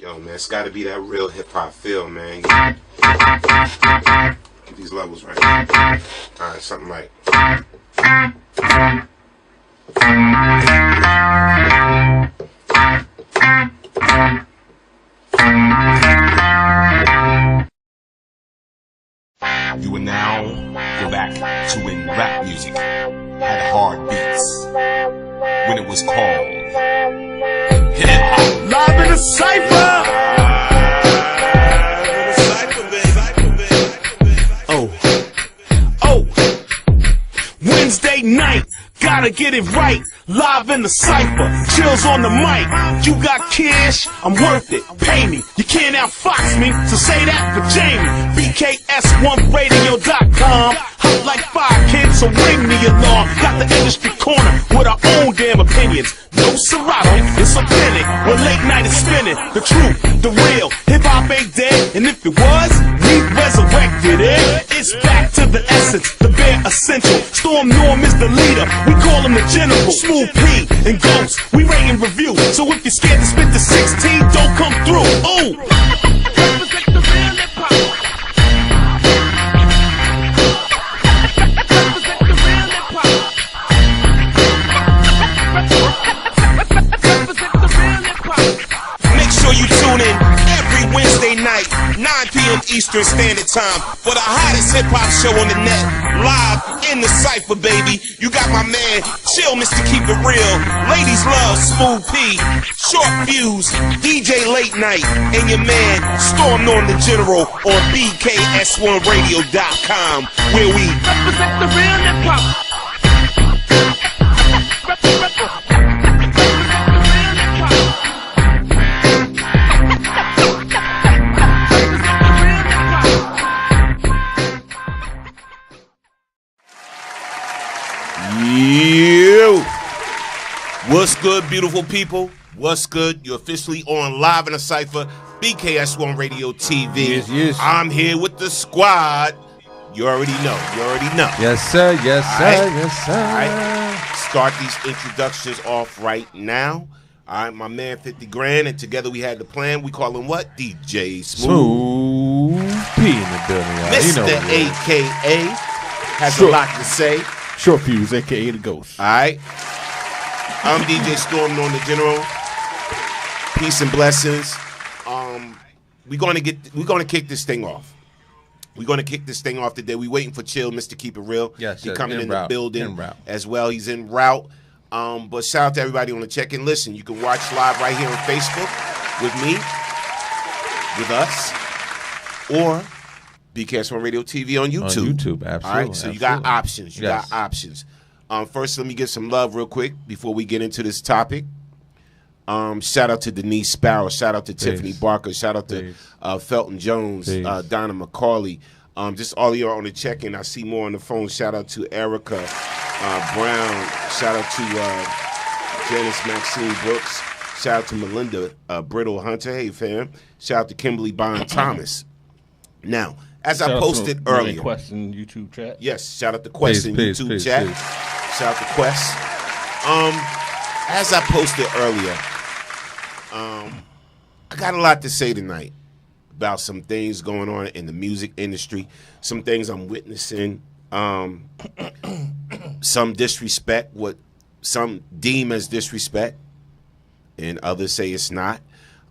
Yo, man, it's got to be that real hip hop feel, man. Get these levels right. All right, something like. You will now go back to when rap music had hard beats. When it was called hip hop. Live in the Cipher! Wednesday night, gotta get it right. Live in the Cipher, chills on the mic. You got cash, I'm worth it, pay me. You can't outfox me, so say that for Jamie. BKS1radio.com. Hot like 5 kids, so ring the alarm. Got the industry corner with our own damn opinions. No Serato, it's authentic. When late night is spinning, the truth, the real. Hip hop ain't dead, and if it was, we resurrected it. It's back to the essence, the bare essential. Storm Norm is the leader, we call him the general. Smooth P and Ghost, we rate and review. So if you're scared to spit the 16, don't come through. Ooh! Represent the real hip hop. Represent the real hip hop. Represent the real hip hop. Make sure you tune in every Wednesday night, 9 p.m. Eastern Standard Time, for the hottest hip-hop show on the net, live in the Cipher, baby. You got my man, Chill Mr. Keep It Real, Ladies Love, Smooth P, Short Fuse, DJ Late Night, and your man, Storm Norm the General, on BKS1Radio.com, where we represent the real hip-hop. You. What's good, beautiful people? What's good? You're officially on Live in a Cipher, BKS1 Radio TV. Yes, yes. I'm here with the squad. You already know. You already know. Yes, sir. Yes, sir. Right. Yes, sir. All right. Start these introductions off right now. All right, my man 50 Grand, and together we had the plan. We call him what? DJ Smooth P in the building, y'all. Mr. You know AKA has Sure. a lot to say. Short Fuse, a.k.a. the Ghost. All right. I'm DJ Storm Norm the General. Peace and blessings. We're gonna kick this thing off. We're gonna kick this thing off today. We waiting for Chill, Mr. Keep It Real. Yes, He's yes, coming en in route, the building en route. as well. He's en route. But shout out to everybody on the check-in. Listen, you can watch live right here on Facebook with me, with us, or BKS1 Radio TV on YouTube. On YouTube, absolutely. All right, so you got options. You got options. First, let me give some love real quick before we get into this topic. Shout out to Denise Sparrow. Shout out to Tiffany Barker. Shout out to Felton Jones, Donna McCauley. Just all of you are on the check-in. I see more on the phone. Shout out to Erica Brown. Shout out to Janice Maxine Brooks. Shout out to Melinda Brittle Hunter. Hey, fam. Shout out to Kimberly Bond Thomas. Now, as I posted earlier. Question YouTube chat. Yes, shout out to Quest in YouTube chat. Shout out to Quest. As I posted earlier, I got a lot to say tonight about some things going on in the music industry, some things I'm witnessing, some disrespect, what some deem as disrespect, and others say it's not.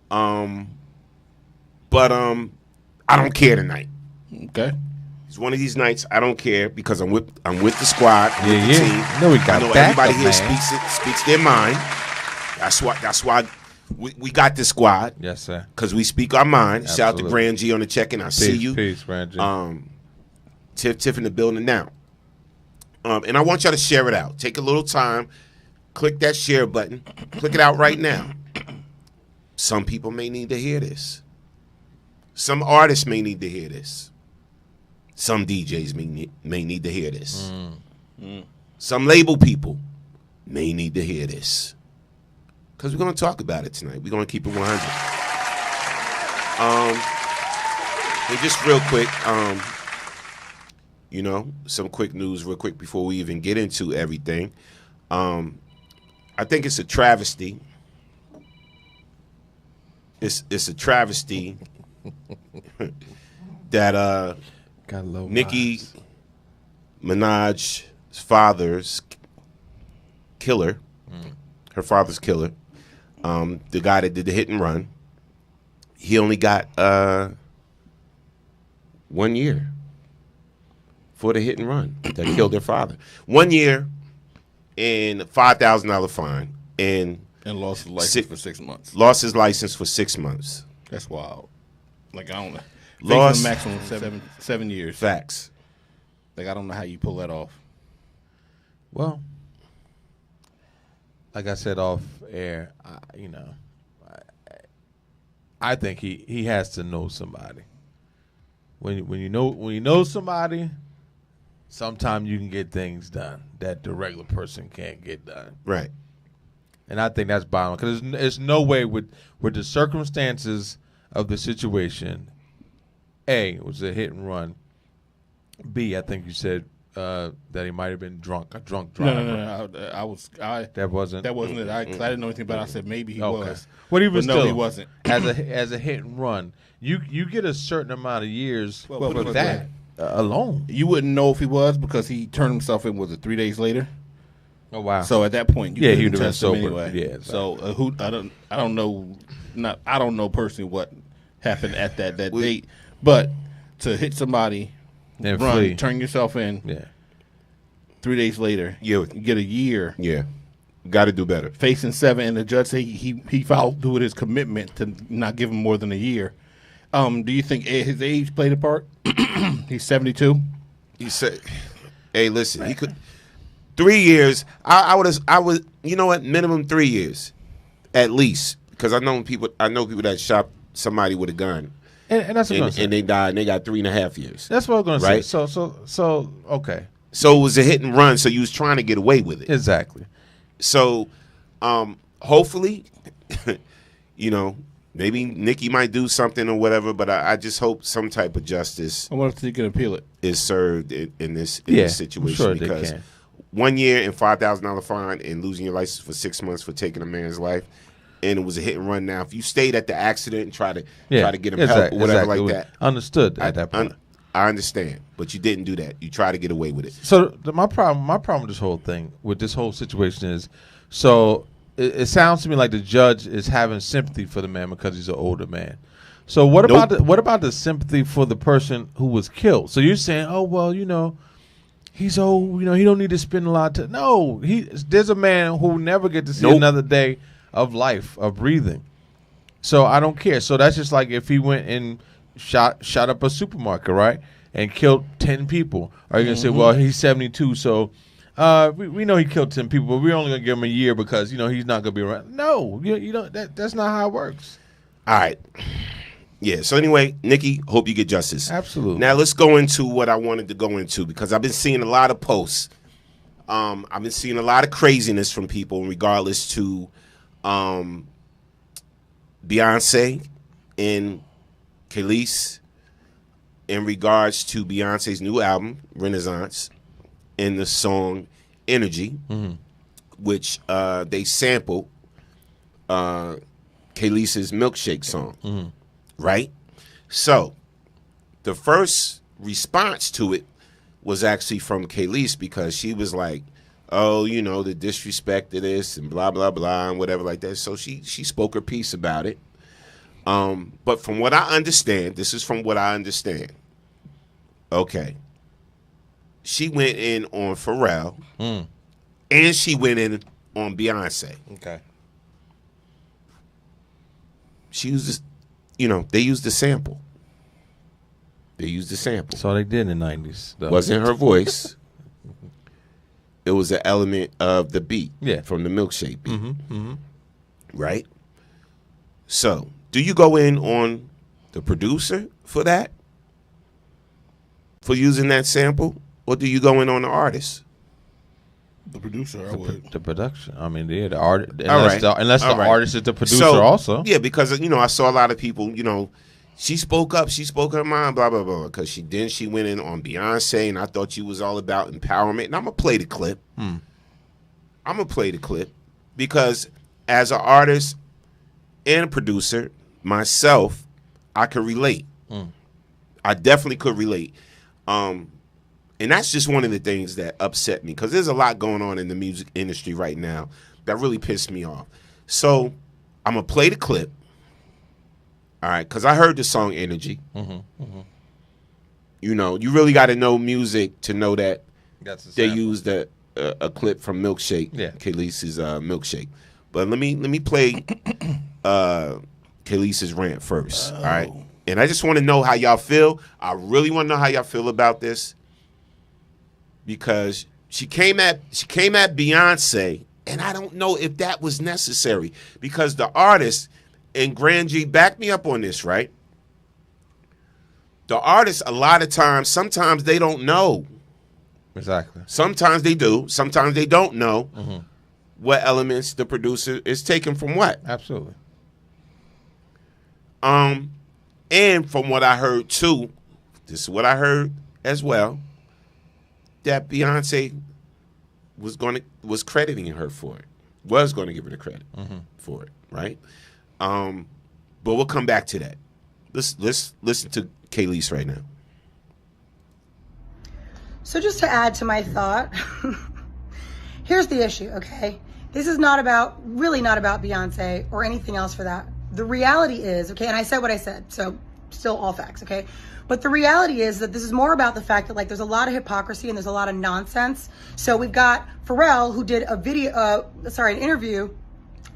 But I don't care tonight. Okay. It's one of these nights I don't care because I'm with the squad, with the team. No, we got I know everybody here speaks their mind. That's why we got this squad. Yes, sir. Because we speak our mind. Absolutely. Shout out to Grand G on the check-in. I see you. Peace, Grand G. Tiff in the building now. And I want y'all to share it out. Take a little time. Click that share button. Click it out right now. Some people may need to hear this. Some artists may need to hear this. Some DJs may need to hear this. Some label people may need to hear this. Because we're going to talk about it tonight. We're going to keep it 100. And just real quick, some quick news real quick before we even get into everything. I think it's a travesty it's a travesty that Got low Nicki vibes. Minaj's father's killer, her father's killer, the guy that did the hit and run, he only got 1 year for the hit and run that killed their father. 1 year and $5,000 fine, and lost his license for 6 months. Lost his license for 6 months. That's wild. Like, I don't know. Lost Maximum 7 years. Facts. Like, I don't know how you pull that off. Well, like I said off air, I think he has to know somebody. When you know somebody, sometimes you can get things done that the regular person can't get done. Right. And I think that's bottom, because there's no way with the circumstances of the situation. A, it was a hit and run. B, I think you said that he might have been a drunk driver. No. That wasn't it. I didn't know anything about it. I said maybe he was. Well, he was but still, no, he wasn't. As a hit and run, you get a certain amount of years Well, for that alone. You wouldn't know if he was because he turned himself in, was it 3 days later? Oh wow! So at that point, you he couldn't would have been test him sober. anyway. Yeah. Exactly. So I don't know personally what happened at that date, but to hit somebody, And run, flee. turn yourself in. Yeah. 3 days later, Yeah. you get a year. Yeah. Got to do better. Facing 7, and the judge said he followed through with his commitment to not give him more than a year. Do you think his age played a part? He's 72. He said, "Hey, listen, he could 3 years. I would. You know what? Minimum 3 years, at least, because I know people that shot somebody with a gun, And that's what I'm gonna say. and they died, and they got 3.5 years. That's what I was going Right? to say. So okay. So it was a hit and run. So you was trying to get away with it. Exactly. So, hopefully, maybe Nicki might do something or whatever. But I just hope some type of justice I wonder if he can appeal it. is served in this Yeah, situation, I'm sure they because can. 1 year and $5,000 fine and losing your license for 6 months for taking a man's life, and it was a hit and run. Now, if you stayed at the accident and try to get him help or whatever like that, Understood at that point. I understand, but you didn't do that. You try to get away with it. So my problem with this whole thing, with this whole situation is, so it sounds to me like the judge is having sympathy for the man because he's an older man. So what about the sympathy for the person who was killed? So you're saying, oh well, he's old, he don't need to spend a lot of time. No, there's a man who never get to see another day of life, of breathing. So I don't care. So that's just like if he went and shot up a supermarket, right, and killed 10 people. Are you gonna say, well, he's 72, so we know he killed 10 people, but we're only gonna give him a year because he's not gonna be around? No, you don't. That's not how it works. All right. Yeah. So anyway, Nicki, hope you get justice. Absolutely. Now let's go into what I wanted to go into, because I've been seeing a lot of posts. I've been seeing a lot of craziness from people in regardless to Beyonce and Khalees, in regards to Beyonce's new album, Renaissance, and the song Energy, which they sampled Khalees's Milkshake song, right? So the first response to it was actually from Khalees, because she was like, oh, the disrespect of this and blah, blah, blah, and whatever like that. So she spoke her piece about it. But from what I understand, this is from what I understand. Okay. She went in on Pharrell, and she went in on Beyonce. Okay. She used this, they used the sample. They used the sample. So they did in the 90s. Though. Wasn't her voice. It was an element of the beat, from the Milkshake beat, right? So, do you go in on the producer for that, for using that sample, or do you go in on the artist? The producer, I would. The production. I mean, the artist. Unless the artist is the producer also. Yeah, because I saw a lot of people. She spoke up. She spoke her mind. Blah blah blah. Because she went in on Beyonce, and I thought she was all about empowerment. And I'm gonna play the clip. I'm gonna play the clip because as an artist and a producer, myself, I could relate. I definitely could relate. And that's just one of the things that upset me, because there's a lot going on in the music industry right now that really pissed me off. So I'm going to play the clip. All right, because I heard the song Energy. You know, you really got to know music to know that they used a clip from Milkshake, Khaleesi's Milkshake. But let me play Khaleesi's rant first, all right? And I just want to know how y'all feel. I really want to know how y'all feel about this, because she came at Beyonce, and I don't know if that was necessary, because the artist, and Grand G, back me up on this, right? The artists, a lot of times, sometimes they don't know. Exactly. Sometimes they do. Sometimes they don't know what elements the producer is taking from what. Absolutely. And from what I heard too, this is what I heard as well, that Beyonce was crediting her for it. Was going to give her the credit for it, right? But we'll come back to that. Let's listen to Khaleesi right now. So just to add to my thought, here's the issue, okay? This is really not about Beyonce or anything else for that. The reality is, okay, and I said what I said, so still all facts, okay? But the reality is that this is more about the fact that, like, there's a lot of hypocrisy and there's a lot of nonsense. So we've got Pharrell, who did an interview,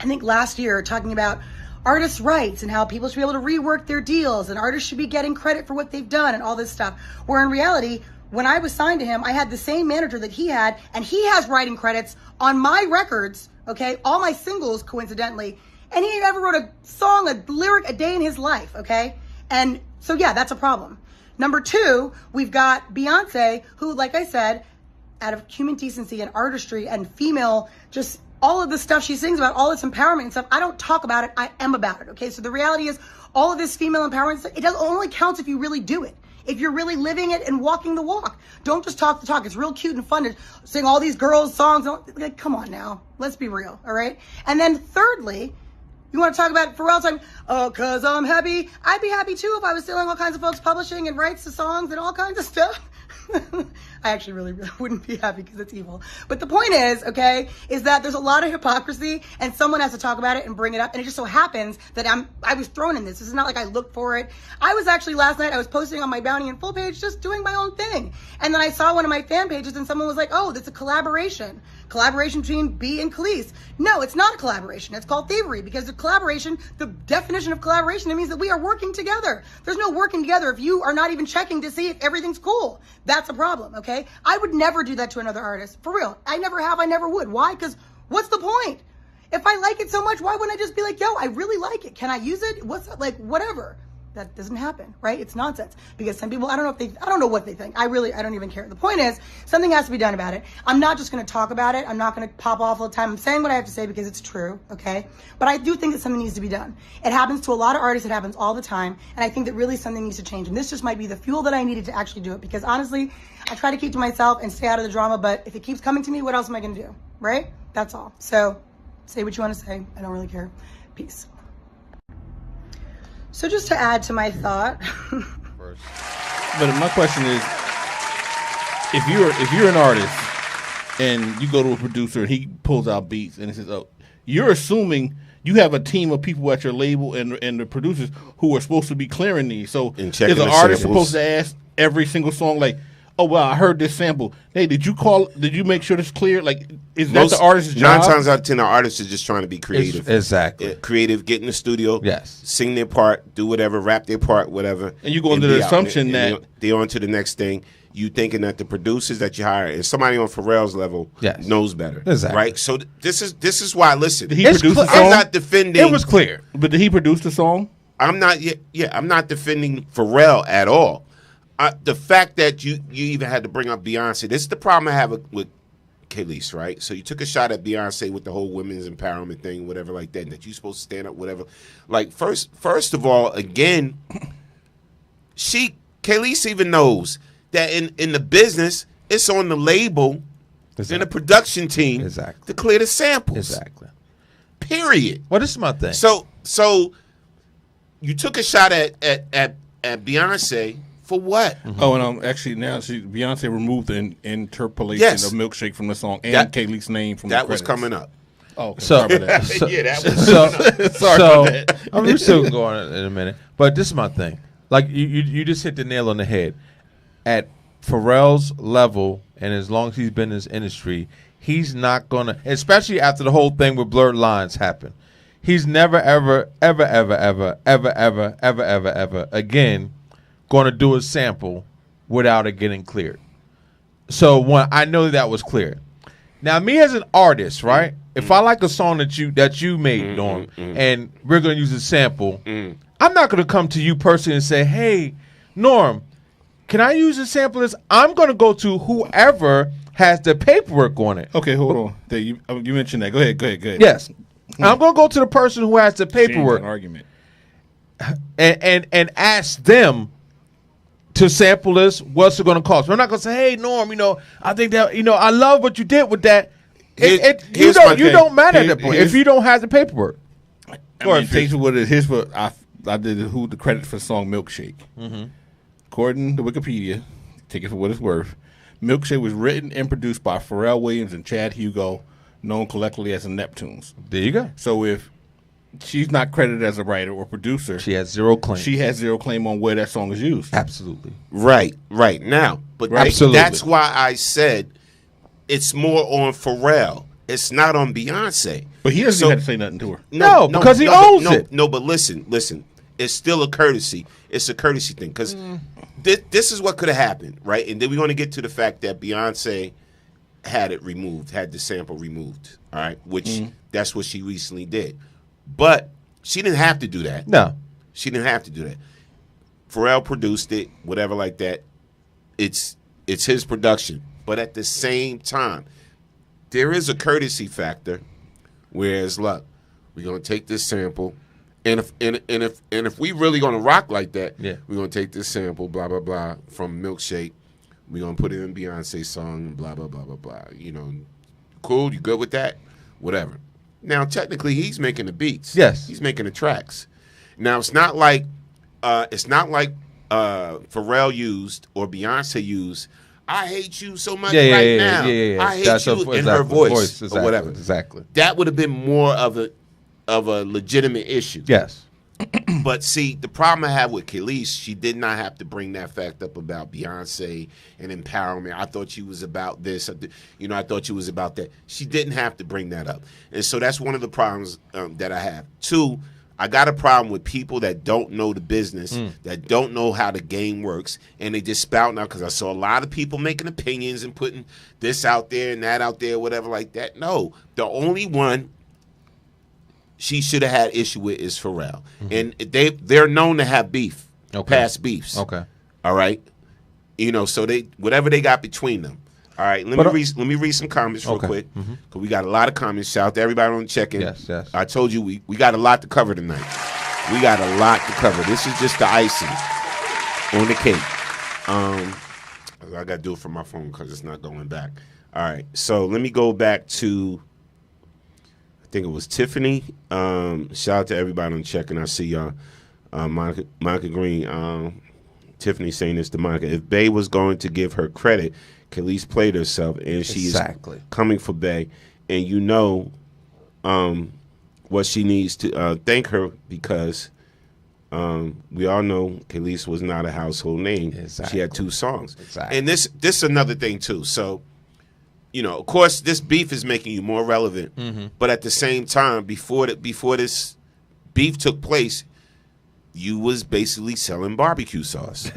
I think last year, talking about artists' rights and how people should be able to rework their deals and artists should be getting credit for what they've done and all this stuff. Where in reality, when I was signed to him, I had the same manager that he had, and he has writing credits on my records, okay? All my singles, coincidentally. And he never wrote a song, a lyric a day in his life, okay? And so, yeah, that's a problem. Number two, we've got Beyonce, who, like I said, out of human decency and artistry and female, just all of the stuff she sings about, all this empowerment and stuff, I don't talk about it, I am about it, okay? So the reality is, all of this female empowerment stuff, it only counts if you really do it. If you're really living it and walking the walk. Don't just talk the talk. It's real cute and fun to sing all these girls' songs. Like, come on now. Let's be real, all right? And then thirdly, you want to talk about Pharrell time? Oh, because I'm happy. I'd be happy too if I was stealing all kinds of folks' publishing and rights to songs and all kinds of stuff. I actually really wouldn't be happy because it's evil. But the point is, okay, is that there's a lot of hypocrisy and someone has to talk about it and bring it up. And it just so happens that I was thrown in this. This is not like I looked for it. I was actually last night, I was posting on my Bounty and Full page, just doing my own thing. And then I saw one of my fan pages and someone was like, oh, that's a collaboration between B and Khaleesi. No, it's not a collaboration. It's called thievery, because the collaboration, the definition of collaboration, it means that we are working together. There's no working together if you are not even checking to see if everything's cool. That's a problem, okay? I would never do that to another artist. For real. I never have, I never would. Why? Because what's the point? If I like it so much, why wouldn't I just be like, yo, I really like it. Can I use it? Whatever. That doesn't happen, right? It's nonsense. Because some people, I don't know what they think. I don't even care. The point is, something has to be done about it. I'm not just going to talk about it. I'm not going to pop off all the time. I'm saying what I have to say because it's true, okay? But I do think that something needs to be done. It happens to a lot of artists. It happens all the time. And I think that really something needs to change. And this just might be the fuel that I needed to actually do it. Because honestly, I try to keep to myself and stay out of the drama. But if it keeps coming to me, what else am I going to do, right? That's all. So say what you want to say. I don't really care. Peace. So just to add to my thought. But my question is, if you're an artist and you go to a producer and he pulls out beats and he says, oh, you're assuming you have a team of people at your label and the producers who are supposed to be clearing these. So is an artist supposed to ask every single song, like, oh, well, I heard this sample. Hey, did you make sure it's clear? Like, is that the artist's job? 9 times out of 10, the artists are just trying to be creative. Exactly. Creative, get in the studio, yes, sing their part, do whatever, rap their part, whatever. And you go into the assumption that they're on to the next thing. You thinking that the producers that you hire and somebody on Pharrell's level knows better. Exactly. Right? So this is why, listen. Did he produce the song? I'm not defending. It was clear. But did he produce the song? I'm not defending Pharrell at all. The fact that you even had to bring up Beyonce, this is the problem I have with Khaleesi, right? So you took a shot at Beyonce with the whole women's empowerment thing, whatever like that you're supposed to stand up, whatever. Like, first of all, again, Khaleesi even knows that in the business, it's on the label and the production team to clear the samples. Exactly. Period. Well, this is my thing. So you took a shot at Beyonce for what? Oh, and actually now Beyonce removed the interpolation of Milkshake from the song and Kaylee's name from the credits. That was coming up. Oh, okay. Sorry about that. That was sorry about that. I'm still going in a minute, but this is my thing. Like you just hit the nail on the head. At Pharrell's level, and as long as he's been in this industry, he's not gonna, especially after the whole thing with Blurred Lines happened, he's never ever again going to do a sample without it getting cleared. So when I know that was clear. Now me as an artist, right? If I like a song that you made, Norm, and we're going to use a sample, I'm not going to come to you personally and say, "Hey, Norm, can I use a sample of this?" I'm going to go to whoever has the paperwork on it. Okay, hold on. You mentioned that. Go ahead. Yes. I'm going to go to the person who has the paperwork. An argument. And ask them to sample this. What's it going to cost? I'm not going to say, "Hey, Norm, I think that, I love what you did with that." You don't matter at that point if you don't have the paperwork. Here's what I did. Who the credit for the song Milkshake? According to Wikipedia, take it for what it's worth. Milkshake was written and produced by Pharrell Williams and Chad Hugo, known collectively as the Neptunes. There you go. So if she's not credited as a writer or producer, she has zero claim. She has zero claim on where that song is used. Absolutely. Right now, but Absolutely. That's why I said it's more on Pharrell. It's not on Beyonce. But he doesn't have to say nothing to her. No, because he owns it. No, but listen. It's still a courtesy. It's a courtesy thing because this is what could have happened, right? And then we're going to get to the fact that Beyonce had the sample removed, all right? Which that's what she recently did. But she didn't have to do that. No. She didn't have to do that. Pharrell produced it, whatever like that. It's his production. But at the same time, there is a courtesy factor. Whereas, look, we're gonna take this sample, and if we really gonna rock like that, we're gonna take this sample, blah blah blah, from Milkshake. We're gonna put it in Beyonce's song, blah blah blah blah blah. Cool. You good with that? Whatever. Now, technically, he's making the beats. Yes, he's making the tracks. Now, it's not like Pharrell used or Beyonce used. I hate you so much now. I hate you in her voice or whatever. Exactly. That would have been more of a legitimate issue. Yes. But see, the problem I have with Kelis, she did not have to bring that fact up about Beyonce and empowerment. I thought she was about this. I thought she was about that. She didn't have to bring that up. And so that's one of the problems that I have. Two, I got a problem with people that don't know the business, that don't know how the game works, and they just spout now because I saw a lot of people making opinions and putting this out there and that out there, whatever like that. No, the only one she should have had issue with is Pharrell. And they're known to have beef, past beefs. Okay. All right? So they whatever they got between them. All right, let me read some comments real quick because we got a lot of comments. Shout out to everybody on the check-in. Yes. I told you we got a lot to cover tonight. We got a lot to cover. This is just the icing on the cake. I got to do it from my phone because it's not going back. All right, so let me go back to, I think it was Tiffany. Shout out to everybody on the check-in. I see y'all. Monica Green. Tiffany saying this to Monica. If Bey was going to give her credit, Kelis played herself, and she is coming for Bey, and what she needs to thank her because we all know Kelis was not a household name. She had 2 songs, and this is another thing too. So, of course, this beef is making you more relevant, but at the same time, before this beef took place, you was basically selling barbecue sauce.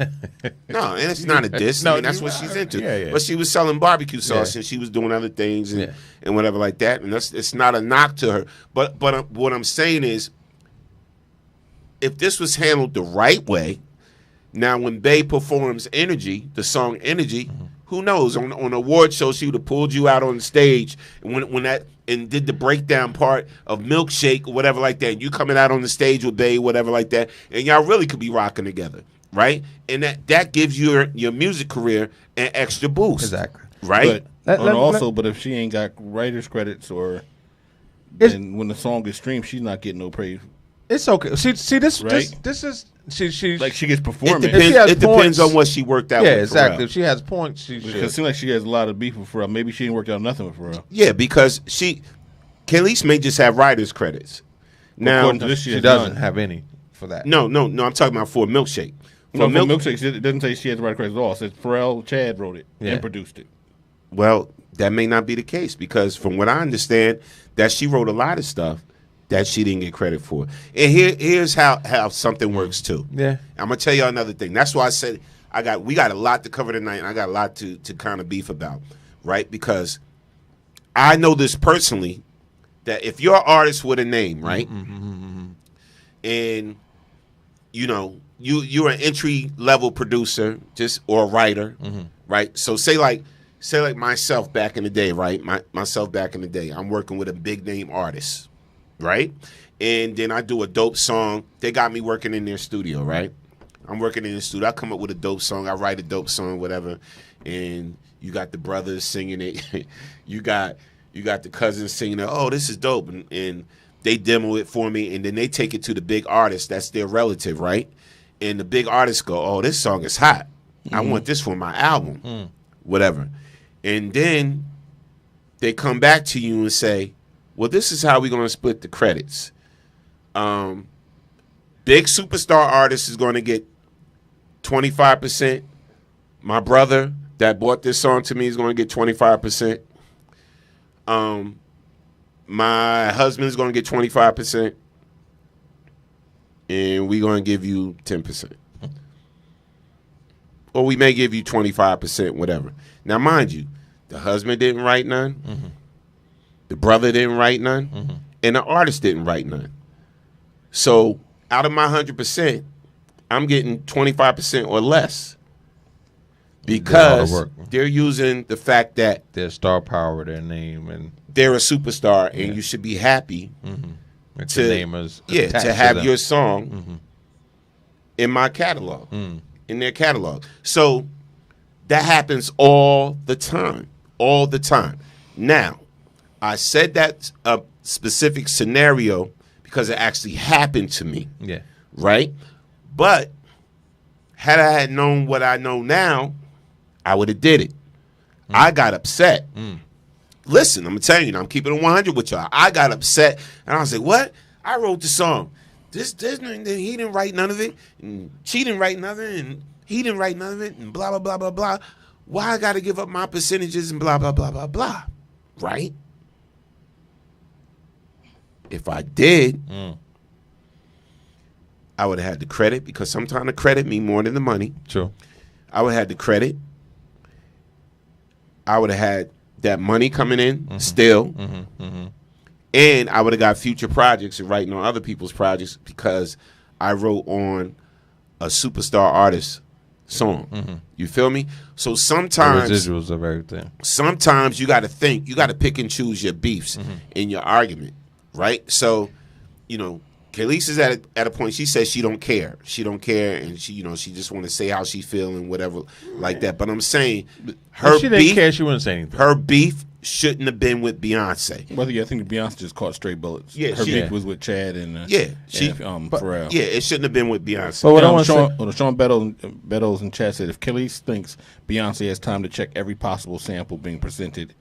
No, and it's not a diss. No, I mean, that's what she's into. Yeah. But she was selling barbecue sauce, and she was doing other things and whatever like that. And it's not a knock to her. But what I'm saying is, if this was handled the right way, now when Bey performs Energy, the song Energy, who knows? On an award show, she would have pulled you out on the stage and did the breakdown part of Milkshake or whatever like that. And you coming out on the stage with Bey, whatever like that, and y'all really could be rocking together, right? And that gives your music career an extra boost. Exactly. Right? But if she ain't got writer's credits then when the song is streamed, she's not getting no praise It's okay. See this Right? this is she Like she gets performance. It depends on what she worked out. Yeah, with exactly. Pharrell. If she has points, she should. It seems like she has a lot of beef with Pharrell. Maybe she didn't work out nothing with Pharrell. Yeah, because Khalees may just have writers credits. Now According to this, She has doesn't none. have any for that. no. I'm talking about for Milkshake. No, for Milkshake, it doesn't say she has the right credits at all. It says Pharrell Chad wrote it Yeah. and produced it. Well, that may not be the case because from what I understand, that she wrote a lot of stuff that she didn't get credit for. And here's how something works too. Yeah. I'm gonna tell you another thing. That's why I said we got a lot to cover tonight, and I got a lot to kind of beef about, right? Because I know this personally that if you're an artist with a name, right, and you know you're an entry level producer, or a writer, right? So say like myself back in the day, right? Myself back in the day, I'm working with a big name artist, right? And then I do a dope song. They got me working in their studio, right? I'm working in the studio. I come up with a dope song. I write a dope song, whatever. And you got the brothers singing it. you got the cousins singing it. Oh, this is dope. And they demo it for me. And then they take it to the big artist. That's their relative, right? And the big artists go, oh, this song is hot. I want this for my album, whatever. And then they come back to you and say, well, this is how we're going to split the credits. Big superstar artist is going to get 25%. My brother that bought this song to me is going to get 25%. My husband is going to get 25%. And we're going to give you 10%. Or we may give you 25%, whatever. Now, mind you, the husband didn't write none. The brother didn't write none. And the artist didn't write none. So out of my 100%, I'm getting 25% or less. Because they're using the fact that their star power, their name, and they're a superstar, and you should be happy to have your song in my catalog, in their catalog. So that happens all the time, Now, I said that a specific scenario because it actually happened to me. Yeah. Right? But had I had known what I know now, I would have did it. I got upset. Listen, I'm telling you, I'm keeping it 100 with y'all. I got upset, and I was like, what? I wrote the song. This he didn't write none of it, and she didn't write nothing, and he didn't write none of it, and blah, blah, blah, blah, blah. Why I got to give up my percentages and blah, blah, blah, blah, blah. Right? If I did, I would have had the credit because sometimes the credit mean more than the money. True. I would have had the credit. I would have had that money coming in still. And I would have got future projects and writing on other people's projects because I wrote on a superstar artist song. You feel me? So sometimes the residuals of everything. Sometimes you got to think. You got to pick and choose your beefs in your argument, right? So, you know, Khalees is at a point. She says she don't care. She don't care, and she just want to say how she feel and whatever like that. But I'm saying her she beef. didn't care. She wouldn't say anything. Her beef shouldn't have been with Beyonce. Well, yeah, I think Beyonce just caught straight bullets. Yeah, her beef was with Chad and Pharrell. Yeah, it shouldn't have been with Beyonce. But what I want to say, Sean Beddoes and Chad said if Khalees thinks Beyonce has time to check every possible sample being presented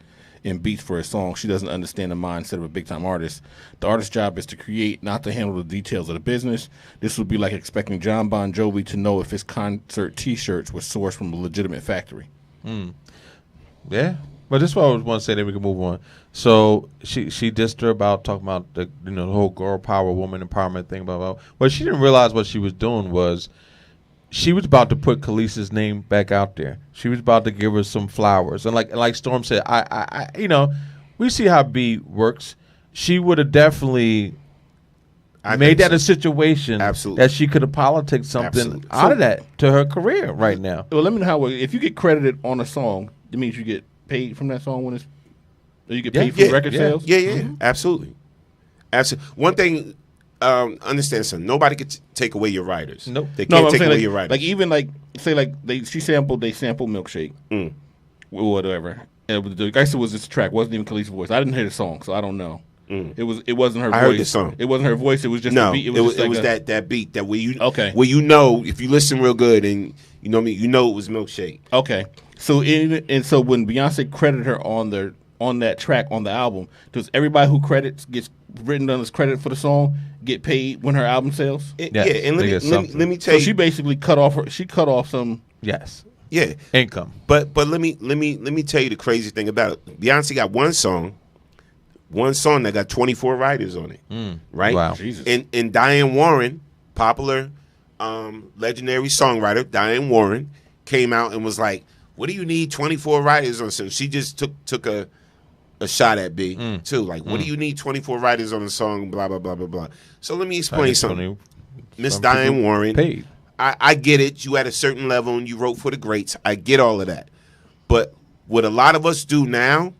in beats for a song, she doesn't understand the mindset of a big-time artist. The artist's job is to create, not to handle the details of the business. This would be like expecting John Bon Jovi to know if his concert T-shirts were sourced from a legitimate factory. Yeah, but this is what I want to say. Then we can move on. So she dissed her about talking about the whole girl power, woman empowerment thing, blah blah. But she didn't realize what she was doing was she was about to put Khalees's name back out there. She was about to give her some flowers, and like Storm said, I we see how B works. She would have definitely made that a situation that she could have politicked something out of that to her career right now. Well, let me know how. If you get credited on a song, it means you get paid from that song when it's. Or you get paid for record sales. Yeah, absolutely. One thing. Understand something. Nobody can take away your writers. Nope. They can't take away your writers. Like even they sampled Milkshake, whatever. And the guy said was this track wasn't even Khalees' voice. I didn't hear the song, so I don't know. It wasn't her voice. I heard the song. It wasn't her voice. It was just No, a beat. it was that beat that where you if you listen real good and you know me, you know it was Milkshake. Okay. So so when Beyonce credited her on that track on the album, does everybody who gets written down as credit for the song get paid when her album sells? Yeah, and let me tell you. So she basically cut off some income. But let me tell you the crazy thing about it. Beyonce got one song that got 24 writers on it. Right? Wow. Jesus. And Diane Warren, popular legendary songwriter, Diane Warren, came out and was like, what do you need 24 writers on? So she just took a shot at B too. Like, what do you need 24 writers on a song? Blah blah blah blah blah. So let me explain something. Miss Diane Warren, paid. I get it. You at a certain level and you wrote for the greats. I get all of that. But what a lot of us do now,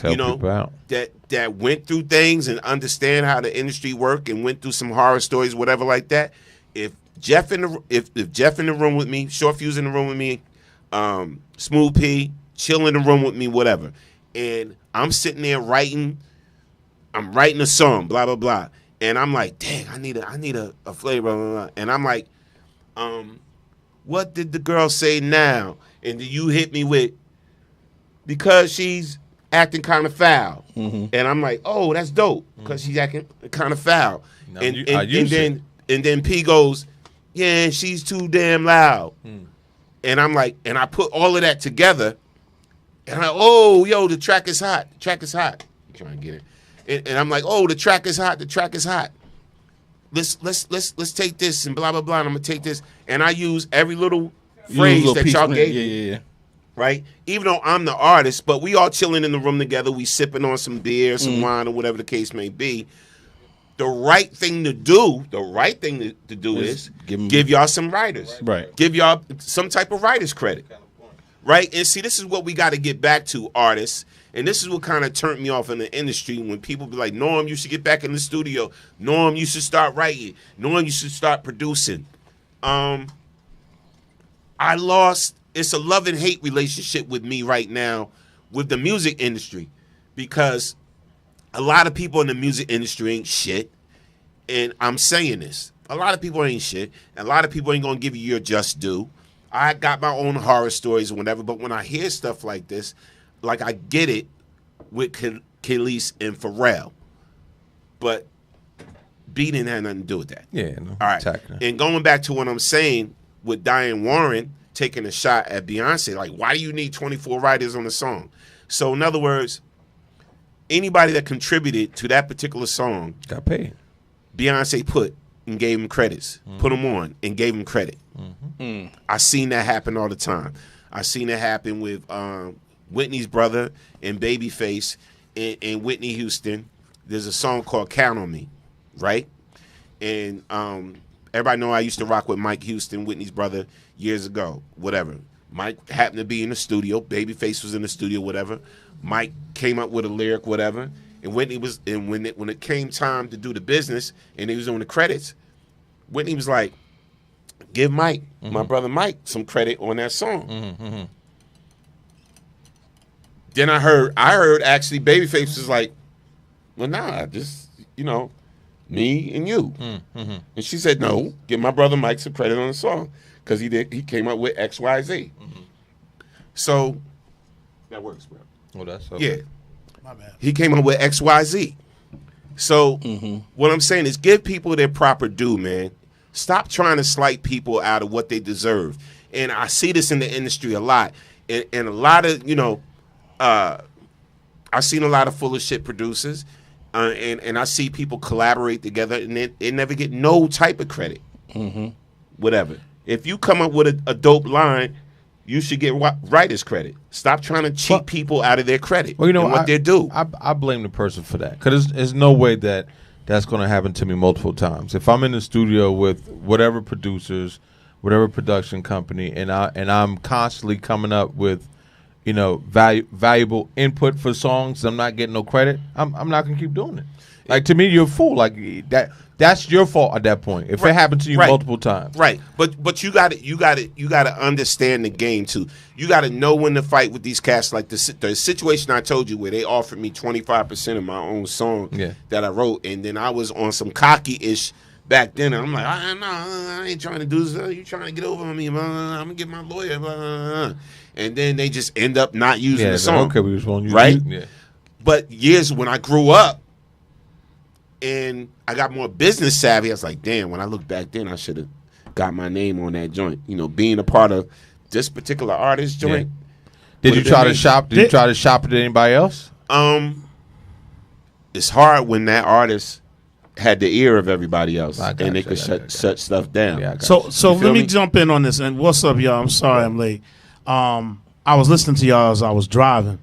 that went through things and understand how the industry work and went through some horror stories, whatever like that. If Jeff in the room with me, Short Fuse in the room with me, Smooth P, Chill in the room with me, whatever. And I'm sitting there writing a song, blah, blah, blah. And I'm like, dang, I need a flavor, blah, blah, blah. And I'm like, what did the girl say now? And you hit me with, because she's acting kind of foul. And I'm like, oh, that's dope, because she's acting kind of foul. No, and then P goes, yeah, she's too damn loud. And I'm like, and I put all of that together. And the track is hot. The track is hot. You trying to get it. And I'm like, the track is hot. The track is hot. Let's take this and blah blah blah. And I'm gonna take this. And I use every little phrase that y'all gave me. Yeah. Right? Even though I'm the artist, but we all chilling in the room together, we sipping on some beer, some wine, or whatever the case may be. The right thing to do is give y'all some writers. Right. Give y'all some type of writers credit. Right? And see, this is what we got to get back to, artists. And this is what kind of turned me off in the industry when people be like, Norm, you should get back in the studio. Norm, you should start writing. Norm, you should start producing. It's a love and hate relationship with me right now with the music industry, because a lot of people in the music industry ain't shit. And I'm saying this. A lot of people ain't shit. And a lot of people ain't going to give you your just due. I got my own horror stories or whatever, but when I hear stuff like this, like, I get it with Khalees and Pharrell. But B didn't have nothing to do with that. Yeah. No, all right. And going back to what I'm saying with Diane Warren taking a shot at Beyonce, like, why do you need 24 writers on the song? So, in other words, anybody that contributed to that particular song got paid. Beyonce put and gave him credits, put them on and gave him credit. I seen that happen all the time. I seen it happen with Whitney's brother and Babyface and Whitney Houston. There's a song called Count on Me, right? And everybody know I used to rock with Mike Houston, Whitney's brother, years ago, whatever. Mike happened to be in the studio. Babyface was in the studio, whatever. Mike came up with a lyric, whatever. And Whitney was, and when it came time to do the business and he was doing the credits, Whitney was like, give Mike, my brother Mike, some credit on that song. Then I heard actually Babyface was like, well, nah, just, me and you. And she said, no, give my brother Mike some credit on the song, because he came up with XYZ. So that works, bro. Well, that's okay. Yeah. My bad. He came up with XYZ. So what I'm saying is, give people their proper due, man. Stop trying to slight people out of what they deserve. And I see this in the industry a lot. And a lot of, I've seen a lot of full of shit producers. And I see people collaborate together and they never get no type of credit. Whatever. If you come up with a dope line, you should get writer's credit. Stop trying to cheat people out of their credit. Well, and what they do. I blame the person for that, because there's no way that's going to happen to me multiple times. If I'm in the studio with whatever producers, whatever production company, and I'm constantly coming up with valuable input for songs, I'm not getting no credit, I'm not gonna keep doing it. Like, to me, you're a fool. Like, that's your fault at that point. If it happened to you multiple times. Right. But you gotta understand the game too. You gotta know when to fight with these cats. Like the situation I told you where they offered me 25% of my own song that I wrote, and then I was on some cocky-ish back then, and I'm like, I ain't trying to do this. You trying to get over on me? I'm gonna get my lawyer. And then they just end up not using the song. Okay, we just won't use right? it. Yeah. But years when I grew up and I got more business savvy, I was like, damn, when I look back then, I should have got my name on that joint. Being a part of this particular artist joint. Yeah. Did you try to shop? Did you try to shop it to anybody else? It's hard when that artist had the ear of everybody else, and they could shut stuff down. Yeah, so let me jump in on this. And what's up, y'all? I'm sorry I'm late. I was listening to y'all as I was driving.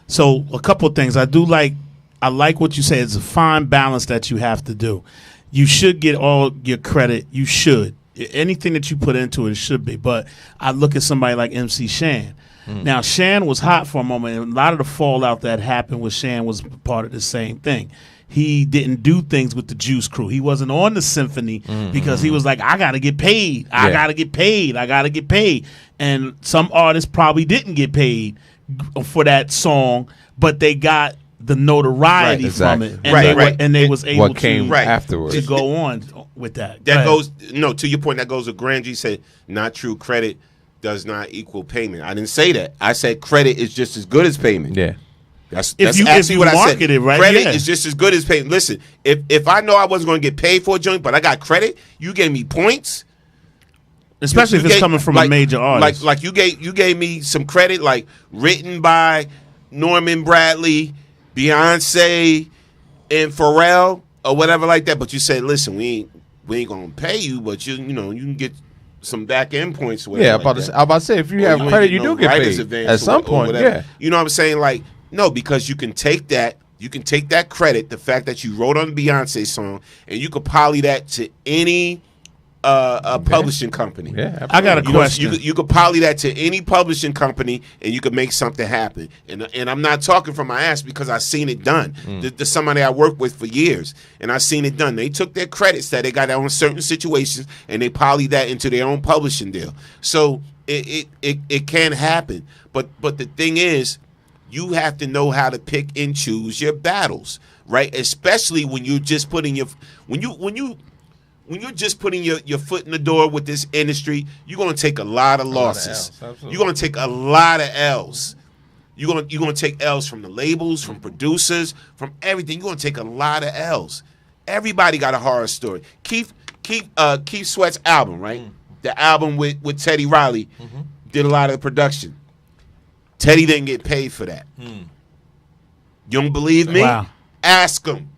So a couple of things. I like what you say. It's a fine balance that you have to do. You should get all your credit. You should. Anything that you put into it should be. But I look at somebody like MC Shan. Now, Shan was hot for a moment, and a lot of the fallout that happened with Shan was part of the same thing. He didn't do things with the Juice Crew. He wasn't on the symphony because he was like, I got to get paid. I got to get paid. I got to get paid. And some artists probably didn't get paid for that song, but they got the notoriety from it. And they was able to go on with that. That goes, to your point, that goes with Grand G said, not true. Credit does not equal payment. I didn't say that. I said credit is just as good as payment. Yeah. That's actually what I said. Right? Credit is just as good as payment. Listen, if I know I wasn't going to get paid for a joint, but I got credit, you gave me points. Especially if it's coming from a major artist. Like you gave me some credit, like written by Norman Bradley, Beyonce, and Pharrell, or whatever like that. But you said, listen, we ain't gonna pay you, but you can get some back end points. Yeah, I'm about to say, if you have credit, you do get paid at some point. Yeah, you know what I'm saying? Like, no, because you can take that. You can take that credit, the fact that you wrote on the Beyonce song, and you could poly that to any publishing company. Yeah, I got a question. You could poly that to any publishing company, and you could make something happen. And I'm not talking from my ass because I've seen it done. There's somebody I worked with for years, and I've seen it done. They took their credits that they got on certain situations, and they poly that into their own publishing deal. So it can happen. But the thing is, you have to know how to pick and choose your battles, right? Especially when you're just putting your when you're just putting your foot in the door with this industry, you're gonna take a lot of losses. You're gonna take a lot of L's. You're gonna take L's from the labels, from producers, from everything. You're gonna take a lot of L's. Everybody got a horror story. Keith Sweat's album, right? The album with Teddy Riley did a lot of the production. Teddy didn't get paid for that. You don't believe me? Wow. Ask him.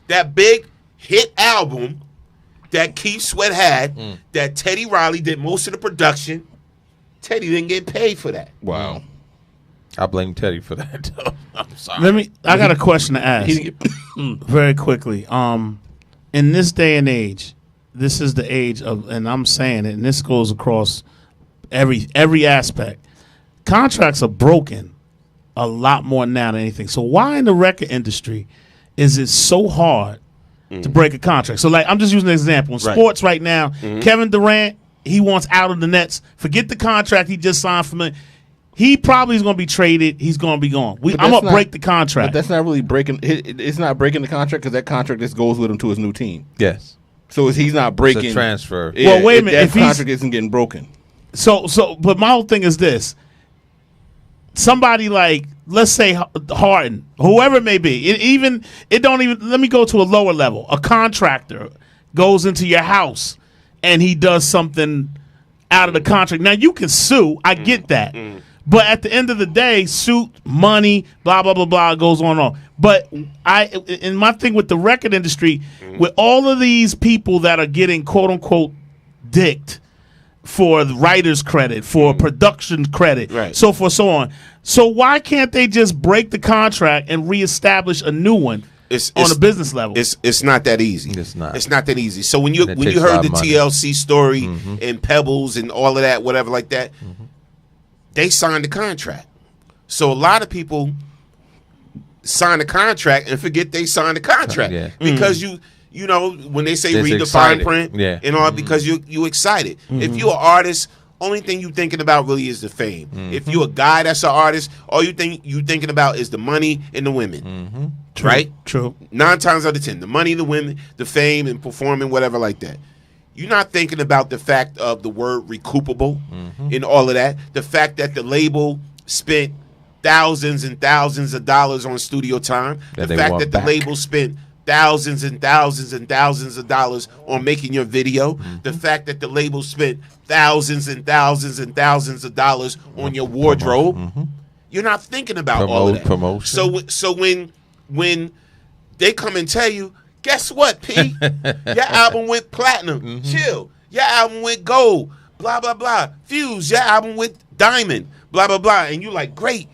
That big hit album that Keith Sweat had, that Teddy Riley did most of the production, Teddy didn't get paid for that. Wow. I blame Teddy for that. I'm sorry. I got a question to ask very quickly. In this day and age, this is the age of, and I'm saying it, and this goes across every aspect. Contracts are broken a lot more now than anything. So why in the record industry is it so hard to break a contract? So, like, I'm just using an example. In sports right now, Kevin Durant, he wants out of the Nets. Forget the contract he just signed for me. He probably is going to be traded. He's going to be gone. I'm going to break the contract. But that's not really breaking. It's not breaking the contract because that contract just goes with him to his new team. Yes. So he's not breaking. It's a transfer. Yeah, well, wait a minute. That contract isn't getting broken. But my whole thing is this. Somebody like, let's say Harden, whoever it may be, let me go to a lower level. A contractor goes into your house and he does something out of the contract. Now, you can sue. I get that. But at the end of the day, suit, money, blah, blah, blah, blah, goes on and on. But my thing with the record industry, with all of these people that are getting, quote unquote, dicked for the writer's credit, for production credit, so forth, so on. So why can't they just break the contract and reestablish a new one on a business level? It's not that easy. It's not. It's not that easy. So when you heard the TLC story and Pebbles and all of that, whatever like that, they signed the contract. So a lot of people sign a contract and forget they signed a contract because you know when they say read the fine print and all because you excited. If you're an artist, only thing you thinking about really is the fame. If you're a guy that's an artist, all you thinking about is the money and the women. True, right? True. 9 times out of 10, the money, the women, the fame, and performing, whatever like that. You're not thinking about the fact of the word recoupable and all of that. The fact that the label spent thousands and thousands of dollars on studio time. The fact that the label spent thousands and thousands and thousands of dollars on making your video. The fact that the label spent thousands and thousands and thousands of dollars on your wardrobe. You're not thinking about all of that. Promotion. So when they come and tell you, guess what, P? Your album went platinum. Chill. Your album went gold. Blah, blah, blah. Fuse. Your album went diamond. Blah, blah, blah. And you like, great.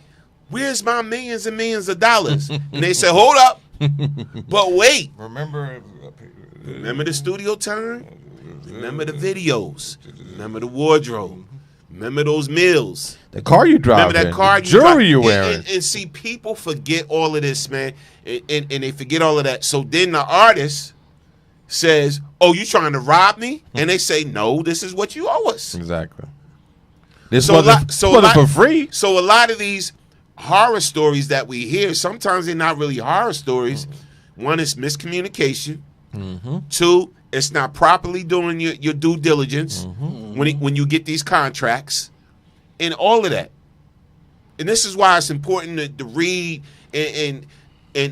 Where's my millions and millions of dollars? And they say, hold up. But wait. Remember the studio time? Remember the videos. Remember the wardrobe. Remember those meals. The car you drive. Remember that car you jewelry you're wearing. And see, people forget all of this, man. And they forget all of that. So then the artist says, oh, you trying to rob me? And they say, no, this is what you owe us. Exactly. This wasn't for free. So a lot of these horror stories that we hear, sometimes they're not really horror stories. One is miscommunication. 2, it's not properly doing your due diligence when you get these contracts and all of that. And this is why it's important to read and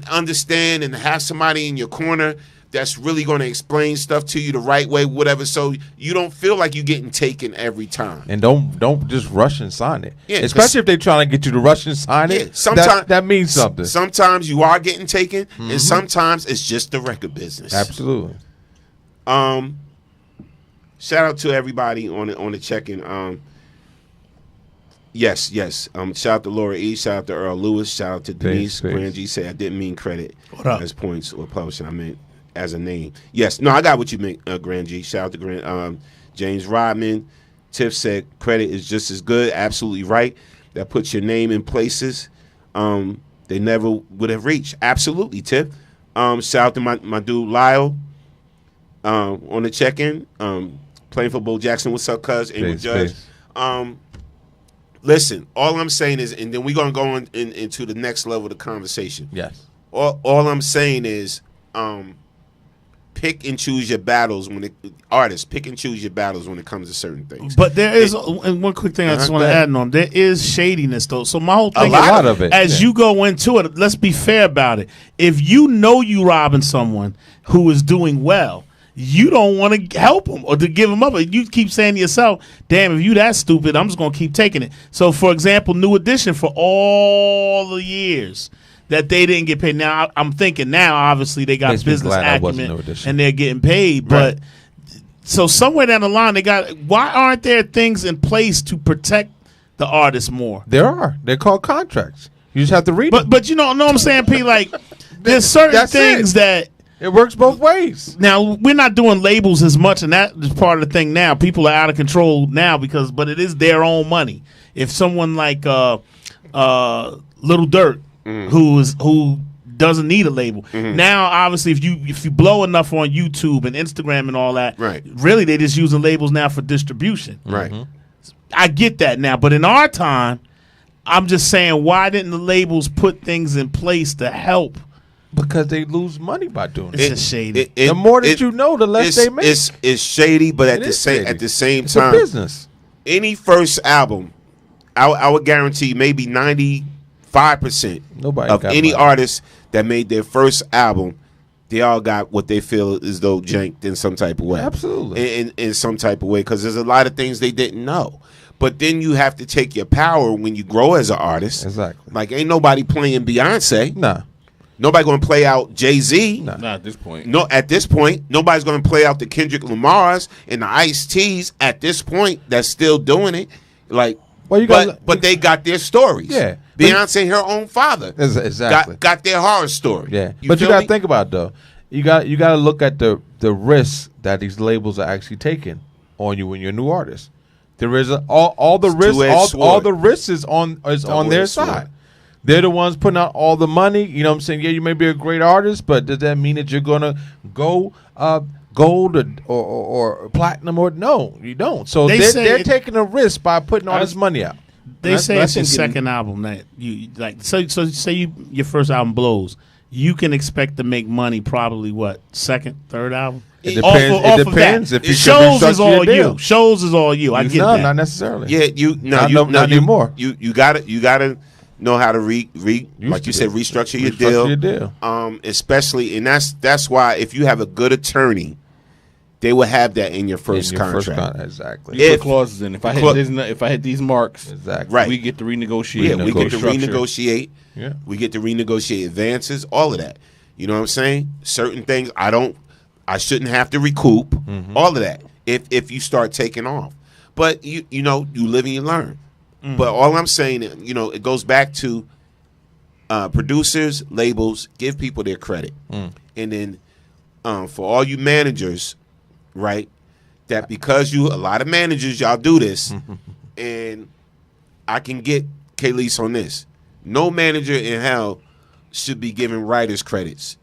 understand and have somebody in your corner that's really going to explain stuff to you the right way, whatever, so you don't feel like you're getting taken every time. And don't just rush and sign it. Yeah, especially if they're trying to get you to rush and sign it. Sometimes that means something. Sometimes you are getting taken, and sometimes it's just the record business. Absolutely. Shout out to everybody on the check-in. Yes. Shout out to Laura E. Shout out to Earl Lewis. Shout out to Denise. Grand G said I didn't mean credit as points or publishing. I meant as a name. Yes. No, I got what you meant, Grand G. Shout out to James Rodman. Tiff said credit is just as good. Absolutely right. That puts your name in places they never would have reached. Absolutely, Tiff. Shout out to my dude Lyle on the check-in. Playing for Bo Jackson. What's up, cuz? Amy Judge. Listen, all I'm saying is, and then we're going to go into the next level of the conversation. Yes. All I'm saying is pick and choose your battles artists, pick and choose your battles when it comes to certain things. But there is one quick thing I just want to add on. There is shadiness, though. So my whole thing a lot of it. As you go into it, let's be fair about it. If you know you robbing someone who is doing well, you don't want to help them or to give them up. You keep saying to yourself, damn, if you that stupid, I'm just going to keep taking it. So, for example, New Edition, for all the years that they didn't get paid. Now, I'm thinking now, obviously, they got business acumen and they're getting paid. But so somewhere down the line, why aren't there things in place to protect the artists more? There are. They're called contracts. You just have to read them. But you know what I'm saying, P? Like, there's certain things that. It works both ways. Now, we're not doing labels as much, and that is part of the thing now. People are out of control now but it is their own money. If someone like Little Durk, who doesn't need a label, now obviously if you blow enough on YouTube and Instagram and all that, really they're just using labels now for distribution. I get that now, but in our time, I'm just saying, why didn't the labels put things in place to help? Because they lose money by doing it. It's just shady. The more that you know, the less they make. It's shady, but at the same it's time, a business. Any first album, I would guarantee maybe 95% of any artist that made their first album, they all got what they feel as though janked in some type of way. Absolutely. In some type of way, because there's a lot of things they didn't know. But then you have to take your power when you grow as an artist. Exactly. Like, ain't nobody playing Beyonce. Nah. Nobody going to play out Jay-Z. Not at this point. No, at this point, nobody's going to play out the Kendrick Lamars and the Ice-T's at this point that's still doing it. Like, but they got their stories. Yeah. Beyonce, her own father, exactly got their horror story. Yeah, but you got to think about it, though. You got to look at the risks that these labels are actually taking on you when you're a new artist. There is all the risk is on their side. They're the ones putting out all the money. You know what I'm saying? Yeah, you may be a great artist, but does that mean that you're going to go gold or platinum? Or no, you don't. So they're taking a risk by putting all this money out. They say it's your second album that you like. So say your first album blows. You can expect to make money probably what, second, third album? It depends. It depends. If you shows is all you. Shows is all you. I get that. Not necessarily. Yeah, not anymore. You gotta know how to like you said, restructure your deal. Especially, and that's why if you have a good attorney, they will have that in your first contract. Exactly. You put clauses in. If I hit these marks, exactly. Right. we get to renegotiate. Yeah, we get to renegotiate. Yeah. We get to renegotiate advances, all of that. You know what I'm saying? Certain things I shouldn't have to recoup. All of that if you start taking off. But you live and you learn. But all I'm saying, it goes back to producers, labels, give people their credit. And then for all you managers, right, that because a lot of managers, y'all do this, and I can get K-Lise on this. No manager in hell should be giving writers credits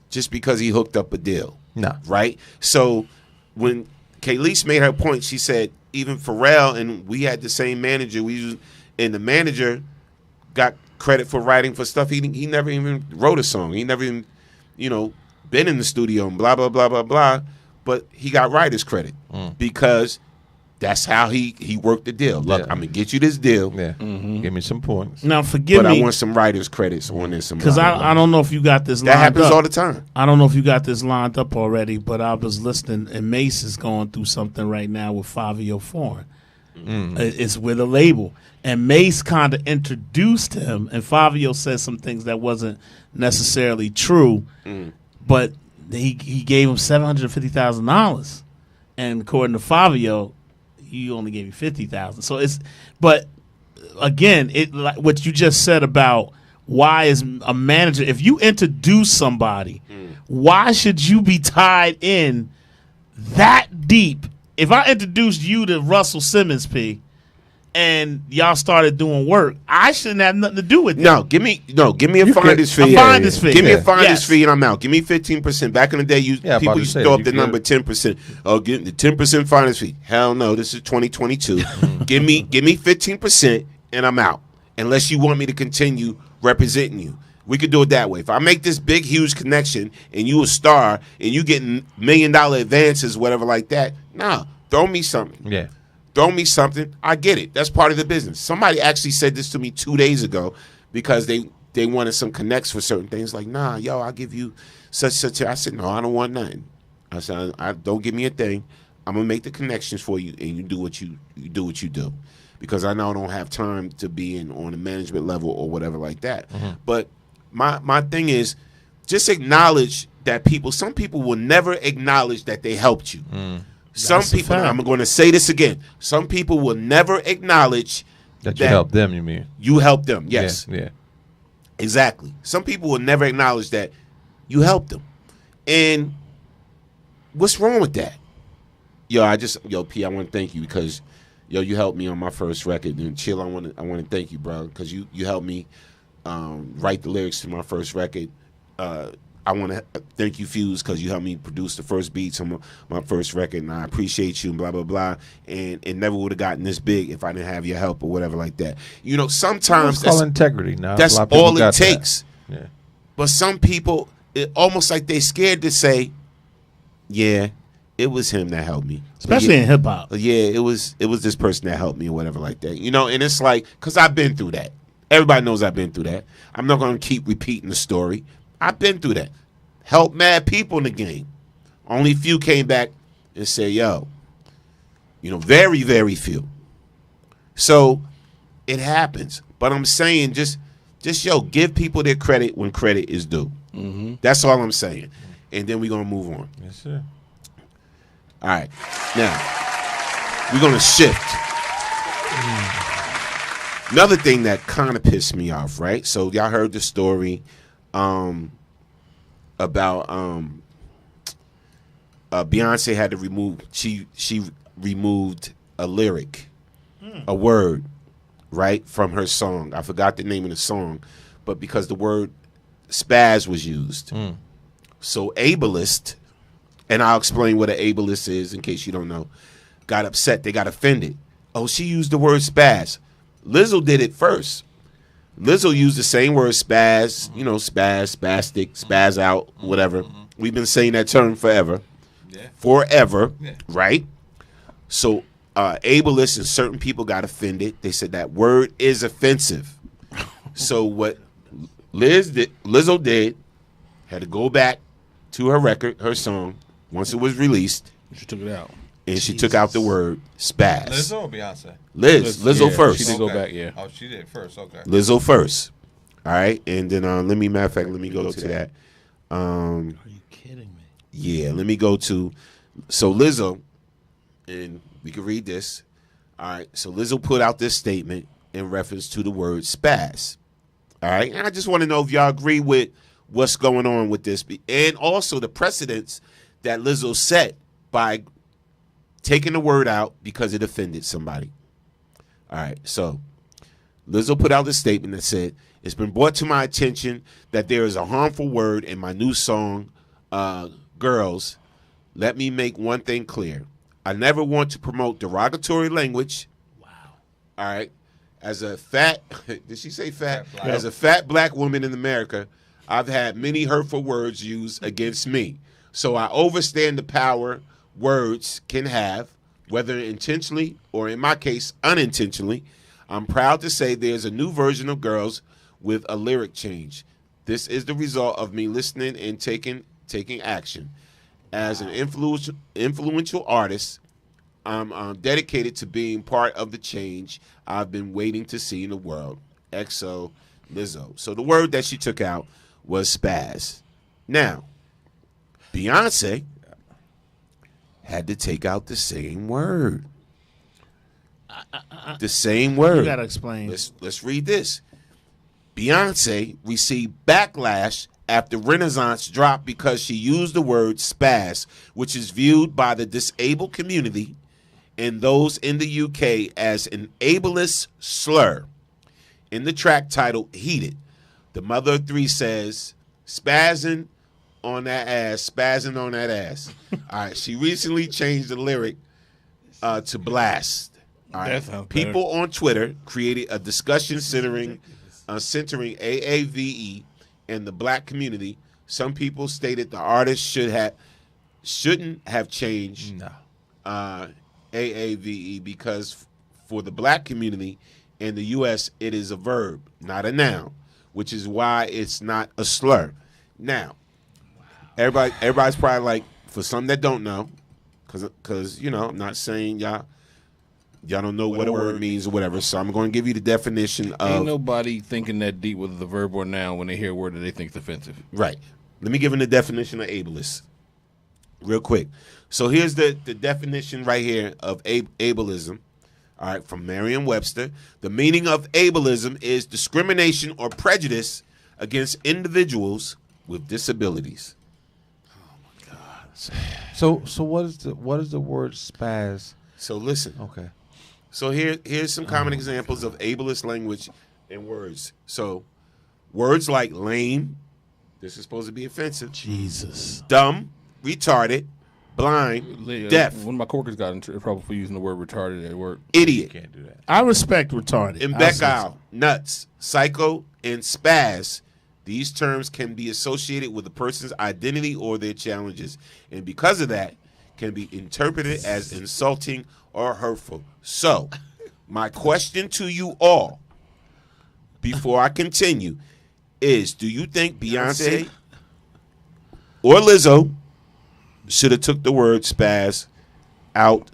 just because he hooked up a deal. No. Right? So when K-Lise made her point, she said, even Pharrell and we had the same manager, and the manager got credit for writing for stuff he never even wrote a song. He never even, been in the studio and blah, blah, blah, blah, blah. But he got writer's credit because that's how he worked the deal. Look, I'm going to get you this deal. Yeah. Give me some points. Now, forgive me. But I want some writer's credits on this. Because I don't know if you got this lined up. That happens all the time. I don't know if you got this lined up already, but I was listening, and Mace is going through something right now with Fabio Foreign. It's with a label. And Mace kind of introduced him, and Fabio said some things that wasn't necessarily true, but he gave him $750,000. And according to Fabio, he only gave you $50,000. So but again, like what you just said about why is a manager, if you introduce somebody, why should you be tied in that deep? If I introduced you to Russell Simmons, P, and y'all started doing work, I shouldn't have nothing to do with that. Give me a finder's fee. A finder's fee. Give me a finder's fee and I'm out. Give me 15%. Back in the day, people used to throw up the number 10%. Oh, give the 10% finder's fee. Hell no, this is 2022. give me 15% and I'm out. Unless you want me to continue representing you. We could do it that way. If I make this big, huge connection and you a star and you getting $1 million advances, whatever like that, throw me something. Yeah. Throw me something. I get it. That's part of the business. Somebody actually said this to me 2 days ago because they wanted some connects for certain things. Like, I'll give you such. I said, no, I don't want nothing. I said, don't give me a thing. I'm gonna make the connections for you, and you do what you do, because I now don't have time to be on a management level or whatever like that. But my thing is, just acknowledge that some people will never acknowledge that they helped you. Some people, I'm going to say this again, some people will never acknowledge that you helped them, you mean? You helped them, yes. Yeah. Exactly. Some people will never acknowledge that you helped them. And what's wrong with that? P, I want to thank you because, you helped me on my first record. And Chill, I want to thank you, bro, because you helped me write the lyrics to my first record. I want to thank you, Fuse, because you helped me produce the first beats on my first record, and I appreciate you, and blah, blah, blah. And it never would have gotten this big if I didn't have your help or whatever like that. Sometimes that's integrity. Now that's all it takes. Yeah. But some people, almost like they scared to say, yeah, it was him that helped me. Especially in hip-hop. Yeah, it was this person that helped me or whatever like that. And it's like, because I've been through that. Everybody knows I've been through that. I'm not going to keep repeating the story. I've been through that. Helped mad people in the game. Only few came back and said, very, very few. So it happens. But I'm saying just give people their credit when credit is due. That's all I'm saying. And then we're going to move on. Yes, sir. All right. Now, we're going to shift. Another thing that kind of pissed me off, right? So y'all heard the story about Beyonce had to remove. She removed a lyric, a word, right, from her song. I forgot the name of the song, but because the word spaz was used. So ableist, and I'll explain what an ableist is in case you don't know, got upset. They got offended. Oh, she used the word spaz. Lizzo did it first. Lizzo used the same word spaz, spaz, spastic, spaz out, whatever. We've been saying that term forever. Yeah. Forever, right? So ableist and certain people got offended. They said that word is offensive. So what Lizzo did, had to go back to her record, her song, once it was released. She took it out. And she took out the word spaz. Lizzo or Beyonce? Lizzo first. She did go back, yeah. Oh, she did first, okay. Lizzo first. All right. And then let me go to that. Are you kidding me? Yeah, let me go to so Lizzo, and we can read this. All right. So Lizzo put out this statement in reference to the word spaz. All right. And I just want to know if y'all agree with what's going on with this, and also the precedents that Lizzo set by taking the word out because it offended somebody. All right, so Lizzo put out a statement that said, "It's been brought to my attention that there is a harmful word in my new song, Girls. Let me make one thing clear. I never want to promote derogatory language." Wow. All right. As a fat, did she say fat? As a fat black woman in America, I've had many hurtful words used against me. So I understand the power words can have, whether intentionally or, in my case, unintentionally. I'm proud to say there's a new version of Girls with a lyric change. This is the result of me listening and taking action. As an influential artist, I'm dedicated to being part of the change I've been waiting to see in the world. XO Lizzo. So the word that she took out was spaz. Now, Beyonce had to take out the same word. The same word. You gotta explain. Let's read this. Beyonce received backlash after Renaissance dropped because she used the word spaz, which is viewed by the disabled community and those in the UK as an ableist slur. In the track titled Heated, the mother of three says, spazzing on that ass, spazzing on that ass. All right, she recently changed the lyric to blast. All right. People on Twitter created a discussion centering AAVE and the black community. Some people stated the artist shouldn't have changed AAVE because for the black community in the U.S. it is a verb, not a noun, which is why it's not a slur. Now, everybody's probably like, for some that don't know, because I'm not saying y'all don't know what a word means or whatever, so I'm going to give you the definition of... Ain't nobody thinking that deep whether the verb or noun when they hear a word that they think is offensive. Right. Let me give them the definition of ableist real quick. So here's the definition right here of ableism. All right, from Merriam-Webster. The meaning of ableism is discrimination or prejudice against individuals with disabilities. Oh my God. So what is the word spaz? So listen. Okay. So here's some common examples of ableist language and words. So words like lame, this is supposed to be offensive. Jesus. Dumb, retarded, blind, deaf. One of my coworkers got in trouble for using the word retarded at work. Idiot. You can't do that. I respect retarded. Imbecile, nuts, psycho, and spaz. These terms can be associated with a person's identity or their challenges, and because of that, can be interpreted as insulting or hurtful. So, my question to you all, before I continue, is do you think Beyonce or Lizzo should have took the word spaz out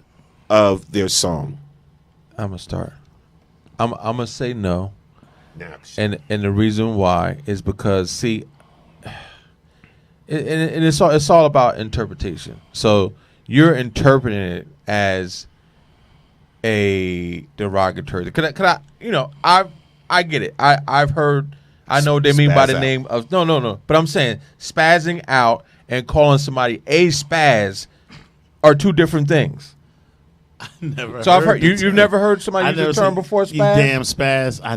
of their song? I'm going to start. I'm going to say no. Nah, and the reason why is because, see, and it's all about interpretation. So you're interpreting it as a derogatory. Could I I get it. I've heard. I know what they mean by the name of no. But I'm saying spazzing out and calling somebody a spaz are two different things. Never. So I've heard you've never heard somebody use the term before, spaz? You damn spaz. I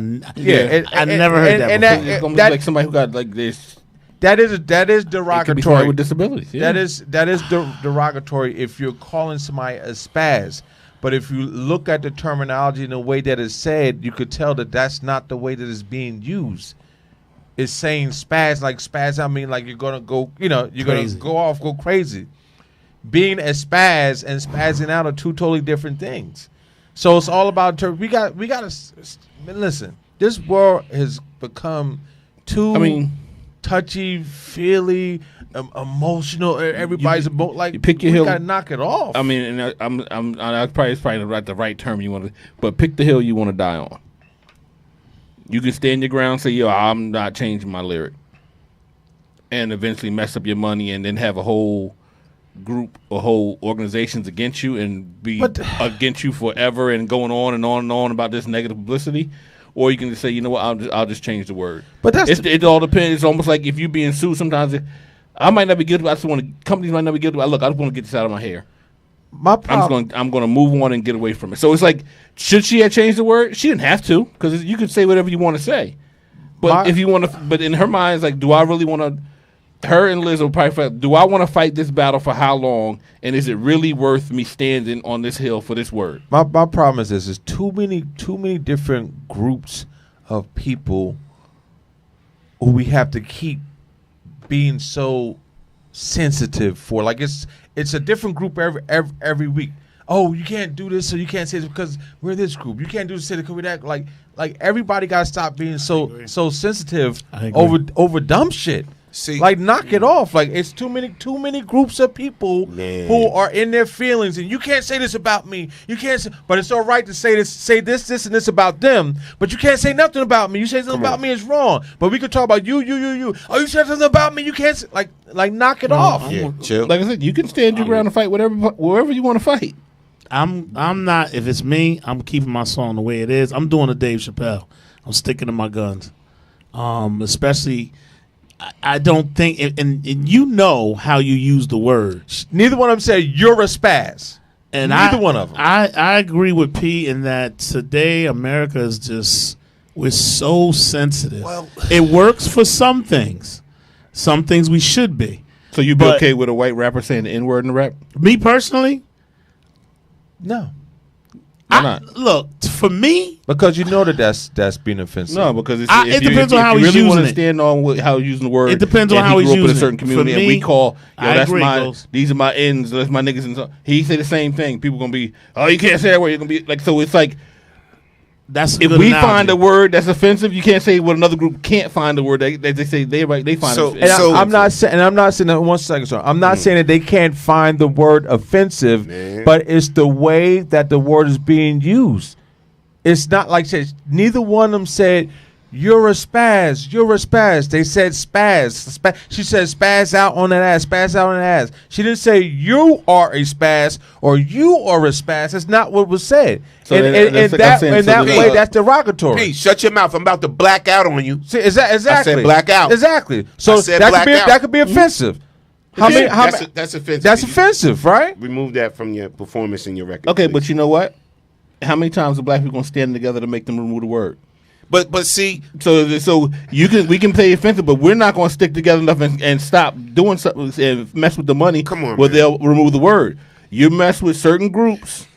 never heard that before. It's almost like somebody who got like this. That is It derogatory. could be somebody with disabilities. Yeah. That is derogatory if you're calling somebody a spaz. But if you look at the terminology and the way that it's said, you could tell that that's not the way that it's being used. It's saying spaz, like spaz. I mean, like you're gonna go, you're gonna go crazy. Being a spaz and spazzing out are two totally different things. So it's all about we gotta listen. This world has become too touchy, feely, emotional. Everybody's you pick your hill. Gotta knock it off. I mean, and it's probably not the right term you want to, but pick the hill you want to die on. You can stand your ground, say, "Yo, I'm not changing my lyric," and eventually mess up your money, and then have a whole group or whole organizations against you and be against you forever and going on and on and on about this negative publicity. Or you can just say, you know what, I'll just change the word. But it all depends. It's almost like if you're being sued, sometimes I might not be guilty. Companies might not be guilty. Look, I just want to get this out of my hair. I'm going to move on and get away from it. So it's like, should she have changed the word? She didn't have to, because you can say whatever you want to say. But if you want to, but in her mind, it's like, do I really want to? Her and Liz will probably fight. Do I want to fight this battle for how long? And is it really worth me standing on this hill for this word? My problem is this: is too many different groups of people who we have to keep being so sensitive for. Like it's a different group every week. Oh, you can't do this, so you can't say this because we're this group. You can't do this because we're that. Like everybody got to stop being so sensitive over dumb shit. See, like knock it off. Like it's too many groups of people who are in their feelings, and you can't say this about me. You can't say, but it's all right to say this, and this about them. But you can't say nothing about me. You say something about me is wrong. But we could talk about you. Oh, you said something about me. You can't say, like knock it off. Yeah, chill. Like I said, you can stand your ground and fight wherever you want to fight. I'm not. If it's me, I'm keeping my song the way it is. I'm doing a Dave Chappelle. I'm sticking to my guns. Especially. I don't think, and you know how you use the word. Neither one of them said you're a spaz. And neither one of them. I agree with P in that today America is just, we're so sensitive. Well, it works for some things. Some things we should be. So you'd be okay with a white rapper saying the N-word in the rap? Me personally? No. Why not? Look, for me, because you know that's being offensive. No, because it depends on how he's really using want to stand on how he's using the word. It depends on how he's using it. He grew up in a certain community, for me, and we call, agree, these are my ends, that's my niggas. And so he say the same thing. People gonna be, oh, you can't say that word. You're gonna be like, so it's like, that's if we find a word that's offensive, you can't say what another group can't find a word that they say they find offensive. I'm not saying that 1 second, sorry. I'm not saying that they can't find the word offensive, but it's the way that the word is being used. It's not like neither one of them said you're a spaz. You're a spaz. They said spaz. She said spaz out on that ass. Spaz out on that ass. She didn't say you are a spaz or you are a spaz. That's not what was said. So in that way, that's derogatory. Hey, shut your mouth. I'm about to black out on you. See, exactly. I said black out. Exactly. So that could be offensive. That's offensive. That's offensive, right? Remove that from your performance in your record. Okay, please. but you know what? How many times are black people gonna stand together to make them remove the word? But see, so we can play offensive, but we're not going to stick together enough and stop doing something and mess with the money. Come on, where they'll remove the word. You mess with certain groups,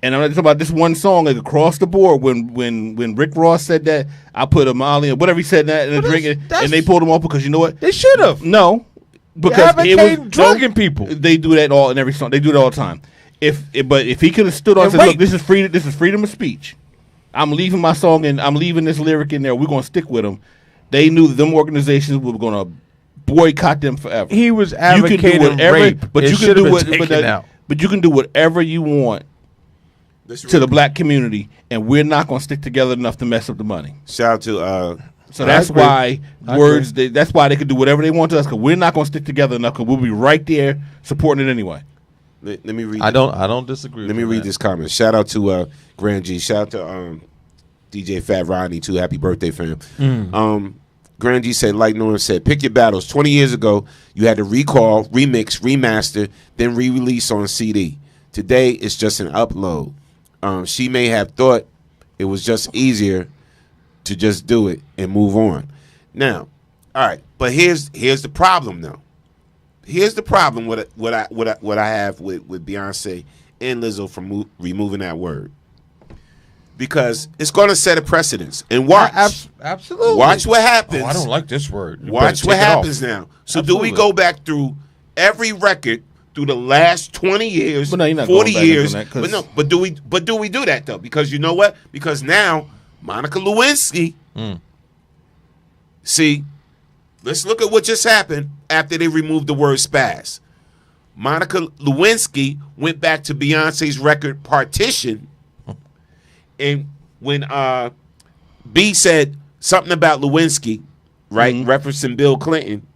and I'm not talking about this one song. Like across the board, when Rick Ross said that, I put a Molly or whatever he said that in a drink, and they pulled him off because you know what? They should have. No, because it was drugging people. They do that all in every song. They do it all the time. But if he could have stood on and said, look, this is freedom of speech. I'm leaving my song and I'm leaving this lyric in there. We're going to stick with them. They knew that them organizations were going to boycott them forever. He was advocating rape. But you can do whatever you want to the black community, and we're not going to stick together enough to mess up the money. Shout out to so that's why words. That's why they can do whatever they want to us, because we're not going to stick together enough, because we'll be right there supporting it anyway. Let me read. I don't disagree. Let me read this comment. Shout out to Grand G. Shout out to DJ Fat Rodney too. Happy birthday, fam. Grand G said, like Norm said, pick your battles. 20 years ago, you had to recall, remix, remaster, then re-release on CD. Today, it's just an upload. She may have thought it was just easier to just do it and move on. Now, all right, but here's the problem though. Here's the problem with what I have with Beyonce and Lizzo from removing that word, because it's going to set a precedence. And watch, absolutely, watch what happens. Oh, I don't like this word. Watch what happens now. So Absolutely. do we go back through every record through the last 20 years, But no, you're not 40 going back years? and doing that, 'cause- But do we do that though? Because you know what? Because now Monica Lewinsky. See, let's look at what just happened after they removed the word spaz. Monica Lewinsky went back to Beyonce's record Partition, and when B said something about Lewinsky, right, referencing Bill Clinton,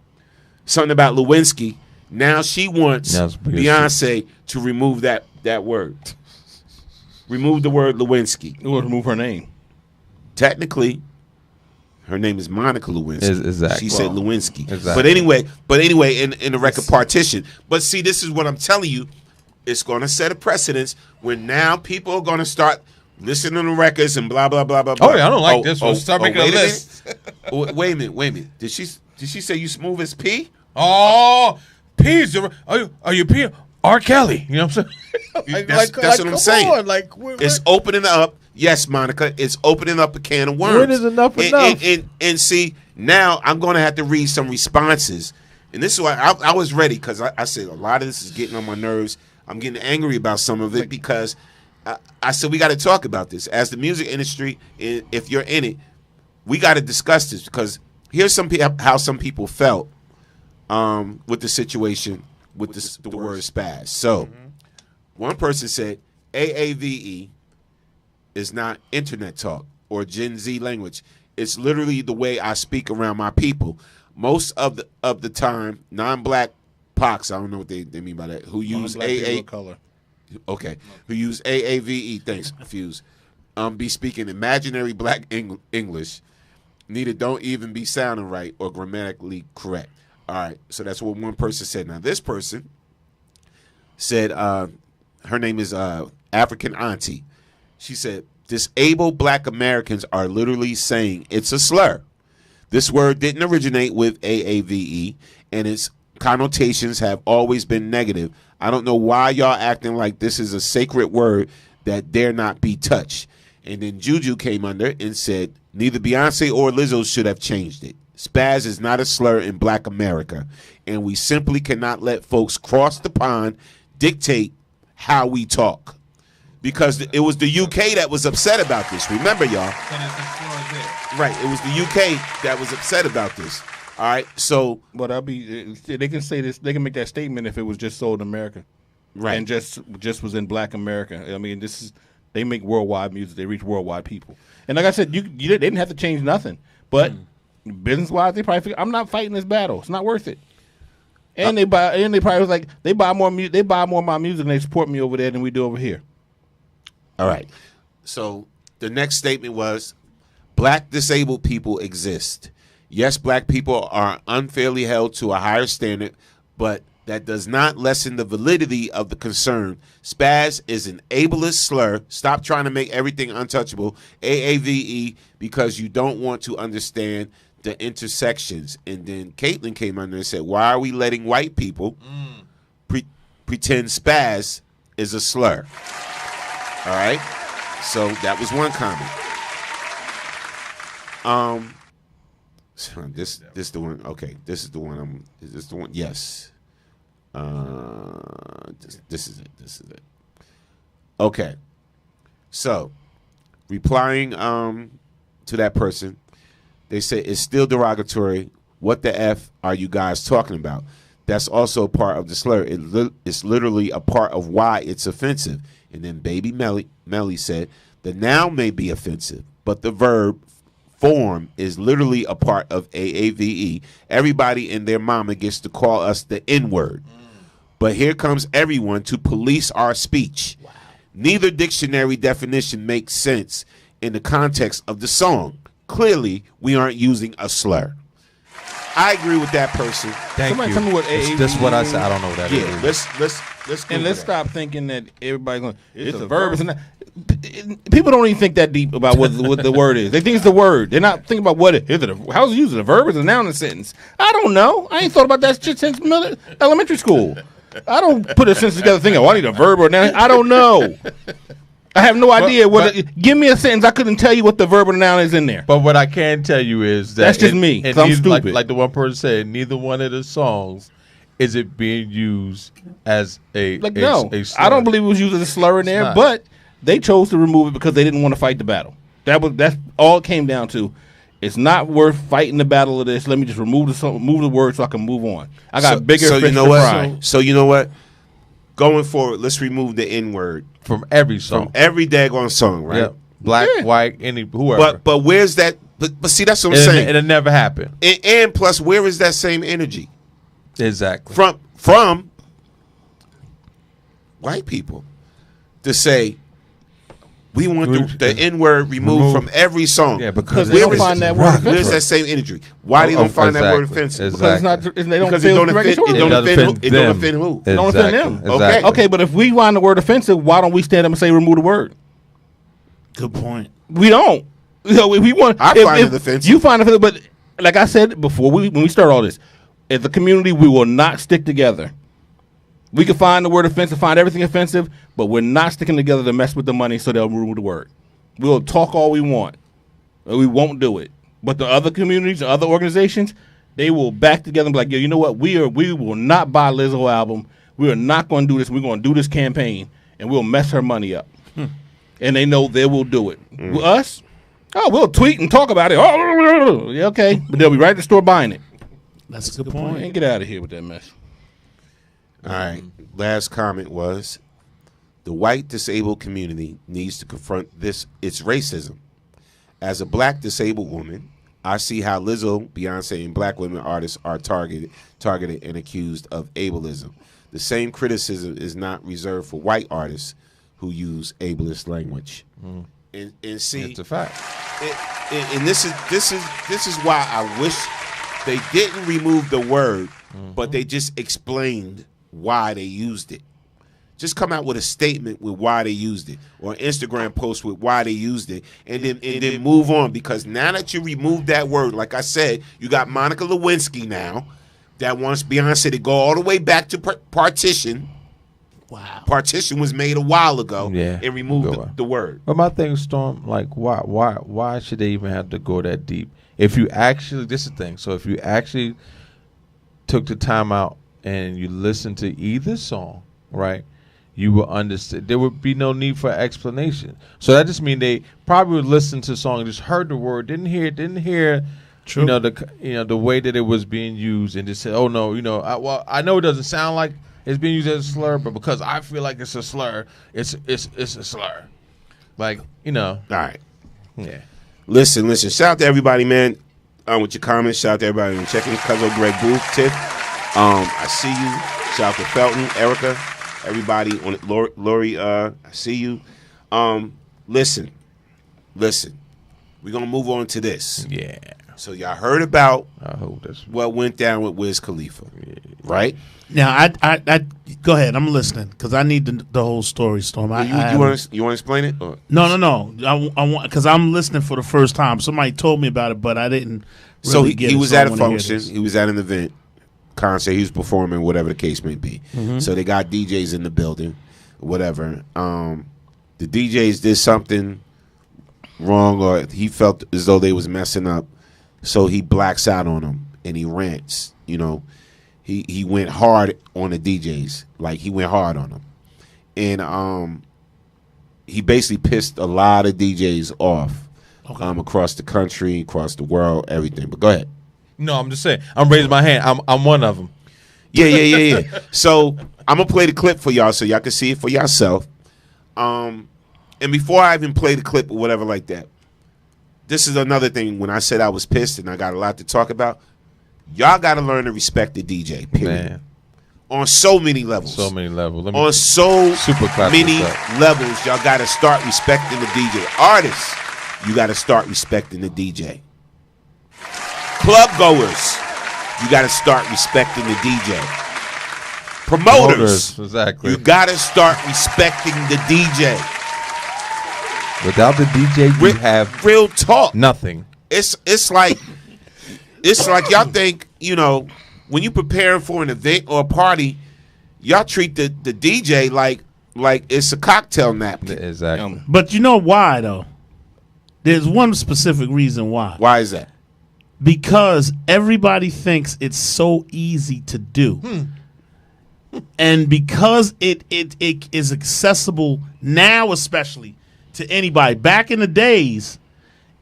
something about Lewinsky, now she wants Beyonce to remove that word. Remove the word Lewinsky. Or remove her name. Technically, her name is Monica Lewinsky. Exactly. She said Lewinsky. Exactly. But anyway, in the record Partition. But see, this is what I'm telling you. It's going to set a precedence when now people are going to start listening to records and blah blah blah blah. Oh yeah, I don't like this one. Start making a wait list. Wait a minute. Did she say you smooth as P? Oh, P is are you P? R. Kelly. You know what I'm saying? That's what I'm saying. On, It's opening up. Yes, Monica, it's opening up a can of worms. When is enough enough? And see, now I'm going to have to read some responses. And this is why I was ready, because I said a lot of this is getting on my nerves. I'm getting angry about some of it because I said we got to talk about this. As the music industry, if you're in it, we got to discuss this, because here's how some people felt with the situation with the word spaz. So one person said AAVE is not internet talk or Gen Z language. It's literally the way I speak around my people. Most of the time, non-black pocs, I don't know what they mean by that, who use AA color. Okay, who use AAVE, thanks, Fuse, be speaking imaginary black English, neither don't even be sounding right or grammatically correct. All right, so that's what one person said. Now, this person said, her name is African Auntie. She said, disabled black Americans are literally saying it's a slur. This word didn't originate with AAVE, and its connotations have always been negative. I don't know why y'all acting like this is a sacred word that dare not be touched. And then Juju came under and said, neither Beyonce or Lizzo should have changed it. Spaz is not a slur in black America, and we simply cannot let folks cross the pond dictate how we talk. Because it was the UK that was upset about this. Remember, y'all. Right. It was the UK that was upset about this. All right. So, But they can say this. They can make that statement if it was just sold in America, right. and just was in Black America. I mean, they make worldwide music. They reach worldwide people. And like I said, they didn't have to change nothing. But business wise, they probably figured, I'm not fighting this battle. It's not worth it. And they probably was like, they buy more of my music and they support me over there than we do over here. All right. So the next statement was, black disabled people exist. Yes, black people are unfairly held to a higher standard, but that does not lessen the validity of the concern. Spaz is an ableist slur. Stop trying to make everything untouchable. AAVE, because you don't want to understand the intersections. And then Caitlin came under and said, why are we letting white people pretend spaz is a slur? All right. So that was one comment. This the one. Okay, this is the one. Is this the one? Yes. This is it. This is it. Okay. So, replying to that person, they say it's still derogatory. What the F are you guys talking about? That's also part of the slur. It's literally a part of why it's offensive. And then Baby Melly said, the noun may be offensive, but the verb form is literally a part of AAVE. Everybody and their mama gets to call us the N-word. But here comes everyone to police our speech. Wow. Neither dictionary definition makes sense in the context of the song. Clearly, we aren't using a slur. I agree with that person. Thank Somebody you. tell me what AAVE That's what I said. I don't know what that is. Yeah, let's And let's stop thinking that everybody's going. It's a verb. It's not. People don't even think that deep about what the word is. They think it's the word. They're not thinking about what it is. How's it used? A verb? Is a noun in a sentence? I don't know. I ain't thought about that shit since elementary school. I don't put a sentence together thinking, oh, I need a verb or a noun. I don't know. I have no idea give me a sentence. I couldn't tell you what the verb or the noun is in there. But what I can tell you is that that's just me. And I'm stupid. Like the one person said, neither one of the songs is it being used as a slur. I don't believe it was used as a slur in there, but they chose to remove it because they didn't want to fight the battle. That's all it came down to. It's not worth fighting the battle of this. Let me just remove the word so I can move on. I got bigger fish to fry. So you know what? Going forward, let's remove the N word from every song, from every daggone song, right? Yep. Black, white, whoever. But where's that? But see, that's what I'm saying. It'll never happen. And plus, where is that same energy? Exactly. From white people to say we want the N word removed from every song. Yeah, because they don't find that word offensive. Where's that same energy? Why they don't find that word offensive? Because they don't feel derogatory. It don't offend who? It don't offend them. Exactly. Okay, but if we find the word offensive, why don't we stand up and say remove the word? Good point. We don't. We want. I find it offensive. You find it offensive, but like I said before, when we start all this, as a community, we will not stick together. We can find the word offensive, find everything offensive, but we're not sticking together to mess with the money so they'll remove the word. We'll talk all we want, but we won't do it. But the other communities, the other organizations, they will back together and be like, yo, you know what? We will not buy Lizzo album. We are not going to do this. We're going to do this campaign, and we'll mess her money up. And they know they will do it. With us, we'll tweet and talk about it. Yeah, okay, but they'll be right at the store buying it. That's a good point. And get out of here with that mess. All right. Last comment was the white disabled community needs to confront its racism. As a black disabled woman, I see how Lizzo, Beyonce, and black women artists are targeted and accused of ableism. The same criticism is not reserved for white artists who use ableist language. And see, it's a fact. And this is why I wish they didn't remove the word, but they just explained why they used it. Just come out with a statement with why they used it, or an Instagram post with why they used it, and then move on. Because now that you removed that word, like I said, you got Monica Lewinsky now that wants Beyonce to go all the way back to partition. Wow, partition was made a while ago, and removed the word. But my thing, Storm, like why should they even have to go that deep? If you actually, this is the thing. So if you actually took the time out and you listen to either song, right, you will understand. There would be no need for explanation. So that just means they probably would listen to the song, just heard the word, didn't hear, True. The way that it was being used, and just said, oh no, I know it doesn't sound like it's being used as a slur, but because I feel like it's a slur, it's a slur. Like, All right. Yeah. Listen. Shout out to everybody, man. With your comments, shout out to everybody on checking. Cuzzo, Greg Booth, Tiff. I see you. Shout out to Felton, Erica, everybody on it. Lori, I see you. Listen. We're gonna move on to this. Yeah. So y'all heard about what went down with Wiz Khalifa, right? Now, I go ahead. I'm listening because I need the whole story, Storm. You want to explain it? Or? No. I want because I'm listening for the first time. Somebody told me about it, but I didn't. Really he was at a function. He was at an event, concert. He was performing, whatever the case may be. Mm-hmm. So they got DJs in the building, whatever. The DJs did something wrong, or he felt as though they was messing up. So he blacks out on them and he rants. He went hard on the DJs, like he went hard on them, and he basically pissed a lot of DJs off, across the country, across the world, everything. But go ahead. No, I'm just saying. I'm raising my hand. I'm one of them. Yeah. So I'm gonna play the clip for y'all so y'all can see it for yourself. And before I even play the clip or whatever like that, this is another thing. When I said I was pissed and I got a lot to talk about, y'all got to learn to respect the DJ, period. Man. On so many levels. On so many levels, y'all got to start respecting the DJ. Artists, you got to start respecting the DJ. Club goers, you got to start respecting the DJ. Promoters, exactly. You got to start respecting the DJ. Without the DJ, you have real talk. Nothing. It's like y'all think, you know, when you preparing for an event or a party, y'all treat the DJ like it's a cocktail napkin. Exactly. But you know why though? There's one specific reason why. Why is that? Because everybody thinks it's so easy to do. And because it is accessible now, especially to anybody. Back in the days,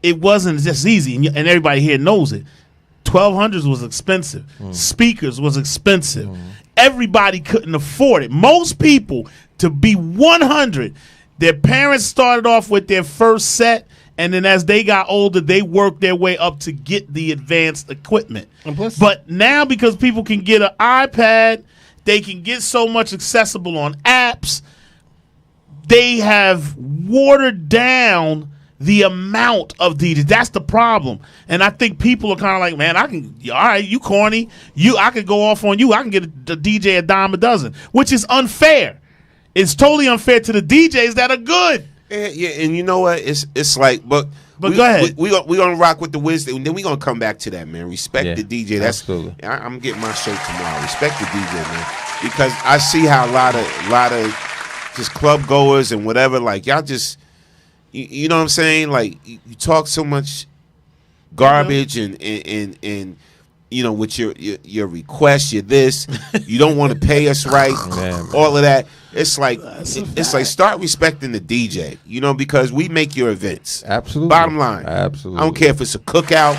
it wasn't just easy, and everybody here knows it. 1200s was expensive. Speakers was expensive. Everybody couldn't afford it. Most people, to be 100, their parents started off with their first set, and then as they got older, they worked their way up to get the advanced equipment. But now, because people can get an iPad, they can get so much accessible on apps, they have watered down the amount of DJs. That's the problem. And I think people are kind of like, man, all right, you corny. I could go off on you. I can get a DJ a dime a dozen, which is unfair. It's totally unfair to the DJs that are good. Yeah, and you know what? It's like, but go ahead. We gonna rock with the wisdom, and then we gonna come back to that, man. Respect the DJ. That's absolutely. I'm getting my shirt tomorrow. Respect the DJ, man, because I see how a lot of just club goers and whatever, like y'all just, you know what I'm saying? Like you talk so much garbage and you know, with your requests, your this, you don't want to pay us right, all of that. It's like start respecting the DJ, you know, because we make your events. Absolutely. Bottom line. Absolutely. I don't care if it's a cookout,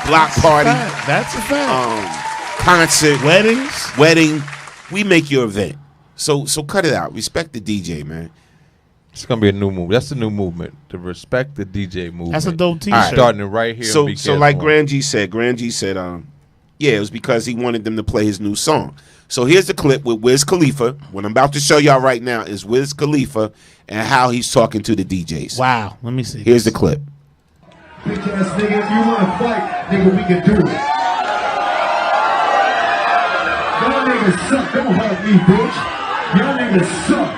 block party, That's a fact. concert, Weddings. wedding. We make your event. So cut it out. Respect the DJ, man. It's gonna be a new movement. That's the new movement. To respect the DJ movement. That's a dope T-shirt. Right. Starting it right here. So like Grand G said, yeah, it was because he wanted them to play his new song. So here's the clip with Wiz Khalifa. What I'm about to show y'all right now is Wiz Khalifa and how he's talking to the DJs. Wow, let me see. Here's the clip. Bitch ass nigga, if you wanna fight, nigga, we can do it. Y'all niggas suck, don't hug me, bitch. Y'all niggas suck.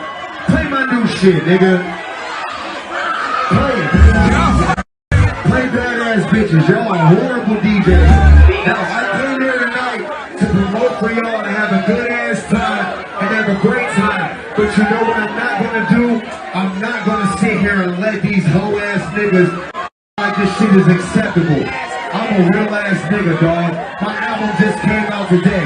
Play my new shit, nigga. Play it. Play badass bitches. Y'all are horrible DJs. Now, I came here tonight to promote for y'all to have a good ass time and have a great time. But you know what I'm not gonna do? I'm not gonna sit here and let these hoe ass niggas like this shit is acceptable. I'm a real ass nigga, dog. My album just came out today.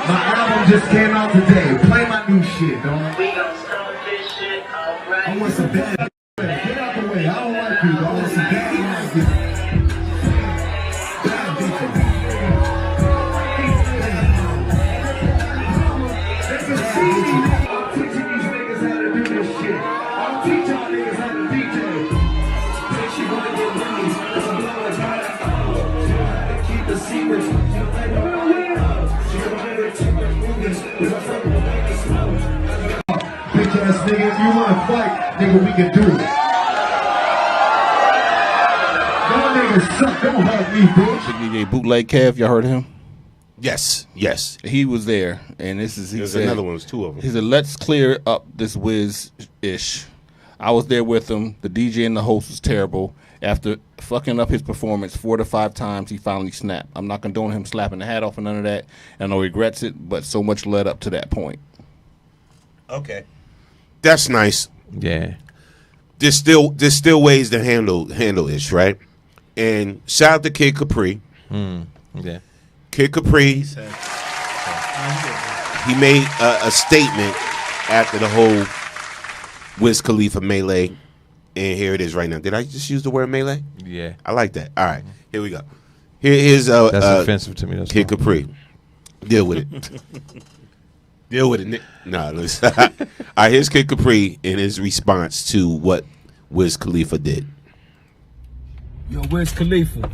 My album just came out today. Play my new shit, dog. We gonna start this shit alright. I want some bad. Get out the way. I don't like you, dog. I want some bad. Bitch ass nigga, if you wanna fight, nigga, we can do it. Y'all niggas suck, don't hug me, bitch. DJ Bootleg Kev, y'all heard of him? Yes. He was there, and he There's said, another one. There's two of them. he said, let's clear up this Wiz-ish. I was there with him. The DJ and the host was terrible. After fucking up his performance 4 to 5 times, he finally snapped. I'm not condoning him slapping the hat off and none of that. I know he regrets it, but so much led up to that point. Okay. That's nice. Yeah. There's still ways to handle this, right? And shout out to Kid Capri. Yeah. Kid Capri, he made a statement after the whole Wiz Khalifa melee, and here it is right now. Did I just use the word melee? Yeah. I like that. All right, here we go. Here's That's offensive to me. That's Kid Capri. Deal with it. Deal with it, Nick. Nah, listen. All right, here's Kid Capri in his response to what Wiz Khalifa did. Yo, Wiz Khalifa.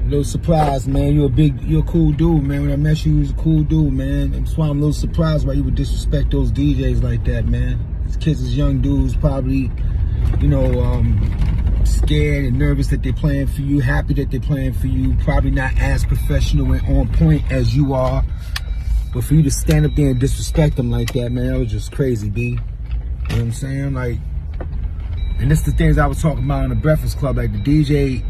Little surprise, man. You're a cool dude, man. When I met you was a cool dude, man. That's why I'm a little surprised why you would disrespect those DJs like that, man. These kids is young dudes, probably, you know, scared and nervous that they're playing for you, happy that they're playing for you, probably not as professional and on point as you are. But for you to stand up there and disrespect them like that, man, that was just crazy, B. You know what I'm saying? Like, and this is the things I was talking about in the Breakfast Club. Like, the DJ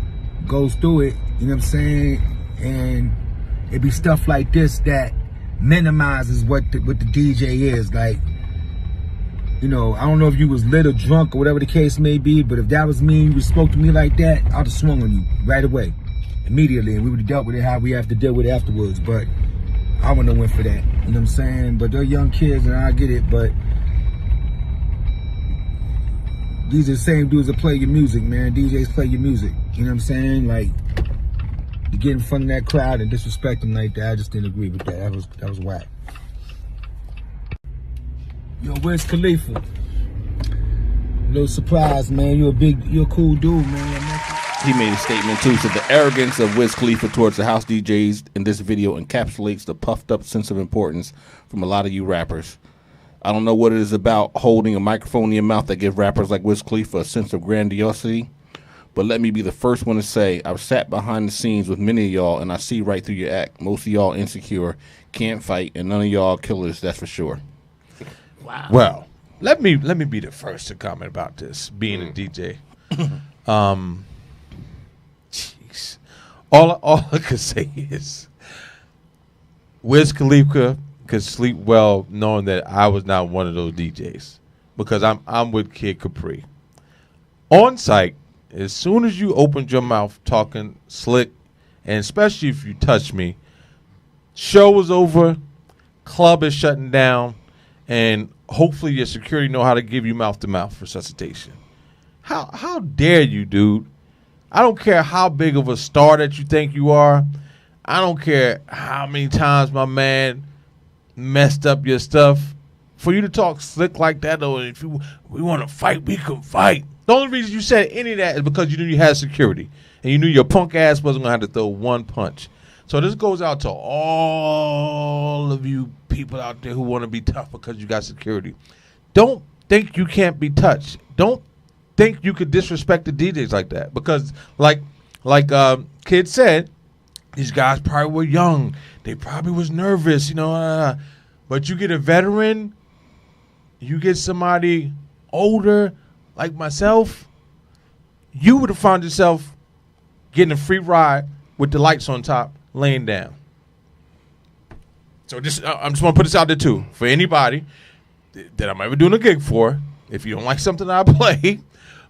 goes through it, you know what I'm saying? And it be stuff like this that minimizes what the DJ is. Like, you know, I don't know if you was lit or drunk or whatever the case may be, but if that was me and you spoke to me like that, I'd have swung on you right away, immediately, and we would have dealt with it how we have to deal with it afterwards. But I wouldn't have went for that, you know what I'm saying? But they're young kids, and I get it, but these are the same dudes that play your music, man. DJs play your music, you know what I'm saying? Like, to get in front of that crowd and disrespect them like that, I just didn't agree with that. That was whack. Yo, where's Khalifa? No surprise, man. You're a cool dude, man. He made a statement too. Said the arrogance of Wiz Khalifa towards the house DJs in this video encapsulates the puffed up sense of importance from a lot of you rappers. I don't know what it is about holding a microphone in your mouth that gives rappers like Wiz Khalifa a sense of grandiosity. But let me be the first one to say, I've sat behind the scenes with many of y'all, and I see right through your act. Most of y'all insecure, can't fight, and none of y'all killers, that's for sure. Wow. Well, let me be the first to comment about this, being a DJ. Jeez. All I could say is Wiz Khalifa could sleep well knowing that I was not one of those DJs, because I'm with Kid Capri. On site, as soon as you opened your mouth talking slick, and especially if you touch me, show was over, club is shutting down, and hopefully your security know how to give you mouth-to-mouth resuscitation. How dare you, dude? I don't care how big of a star that you think you are. I don't care how many times my man messed up your stuff. For you to talk slick like that, though, if we want to fight, we can fight. The only reason you said any of that is because you knew you had security. And you knew your punk ass wasn't going to have to throw one punch. So this goes out to all of you people out there who want to be tough because you got security. Don't think you can't be touched. Don't think you could disrespect the DJs like that. Because like Kid said, these guys probably were young. They probably was nervous, you know. But you get a veteran, you get somebody older like myself, you would have found yourself getting a free ride with the lights on top, laying down. So I'm just want to put this out there too for anybody that I'm ever doing a gig for. If you don't like something I play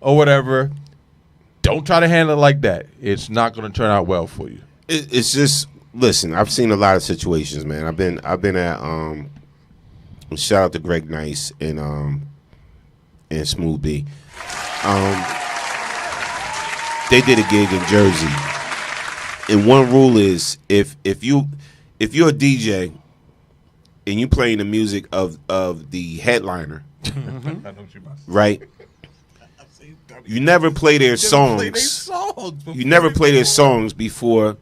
or whatever, don't try to handle it like that. It's not going to turn out well for you. It's just, listen, I've seen a lot of situations, man. I've been at shout out to Greg Nice and Smooth B. They did a gig in Jersey, and one rule is if you're a DJ and you playing the music of the headliner, right? You never play their songs. You never play their songs before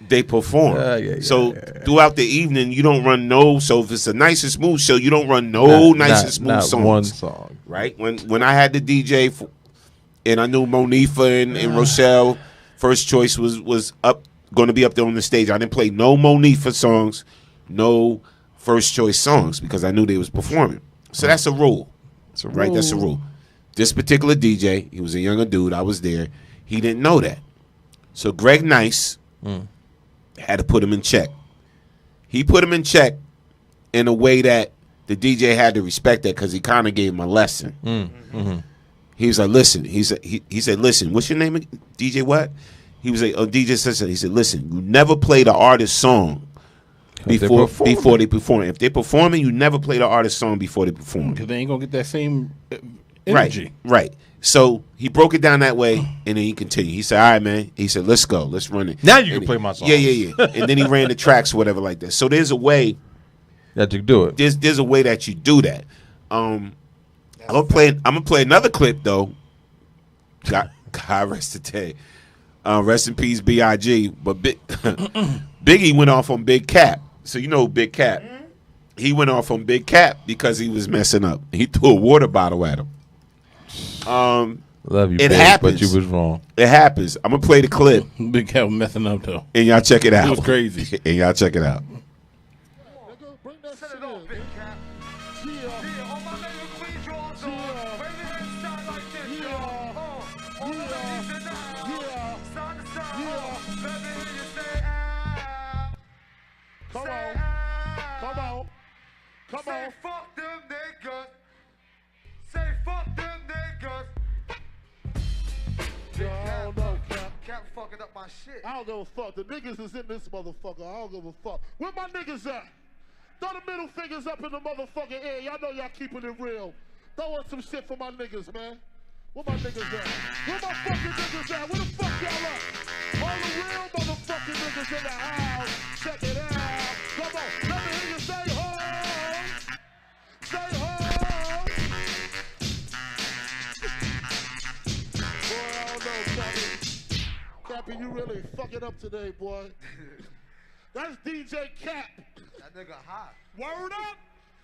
they perform. So throughout the evening, you don't run no. So if it's a nice and smooth show, you don't run no nice and smooth songs. One song, right? When I had the DJ, and I knew Monifa and Rochelle, first choice was going to be up there on the stage. I didn't play no Monifa songs, no first choice songs, because I knew they was performing. So that's a rule. Right? That's a rule. This particular DJ, he was a younger dude. I was there. He didn't know that. So Greg Nice had to put him in check. He put him in check in a way that the DJ had to respect that, because he kind of gave him a lesson. He was like, listen. He said, listen, what's your name? DJ what? He was like, oh, DJ said, he said, listen, you never play the artist's song before they perform. If they're performing, you never play the artist's song before they perform. Because they ain't going to get that same energy. Right. So he broke it down that way, and then he continued. He said, all right, man. He said, let's go. Let's run it. Now you can play my song. Yeah. And then he ran the tracks or whatever like that. So there's a way that you do it. There's a way that you do that. I'm gonna play another clip though. God rest the day. Rest in peace, B.I.G. But Biggie went off on Big Cap. So you know Big Cap. He went off on Big Cap because he was messing up. He threw a water bottle at him. Love you, It babe, happens. but you was wrong. It happens. I'm gonna play the clip Big Cat was messing up though. and y'all check it out. It was crazy. And y'all check it out. Come on. Say fuck them niggas. Say fuck them niggas. I don't know, Cap fucking up my shit. I don't give a fuck. The niggas is in this motherfucker. I don't give a fuck. Where my niggas at? Throw the middle fingers up in the motherfucking air. Y'all know y'all keeping it real. Throw up some shit for my niggas, man. Where my niggas at? Where my fucking niggas at? Where the fuck y'all at? All the real motherfucking niggas in the house. Check it out. Come on. Let me hear you say home. Say home. Boy, I don't know, Cappy. Cappy, you really fucking up today, boy. That's DJ Cap. That nigga hot. Word up.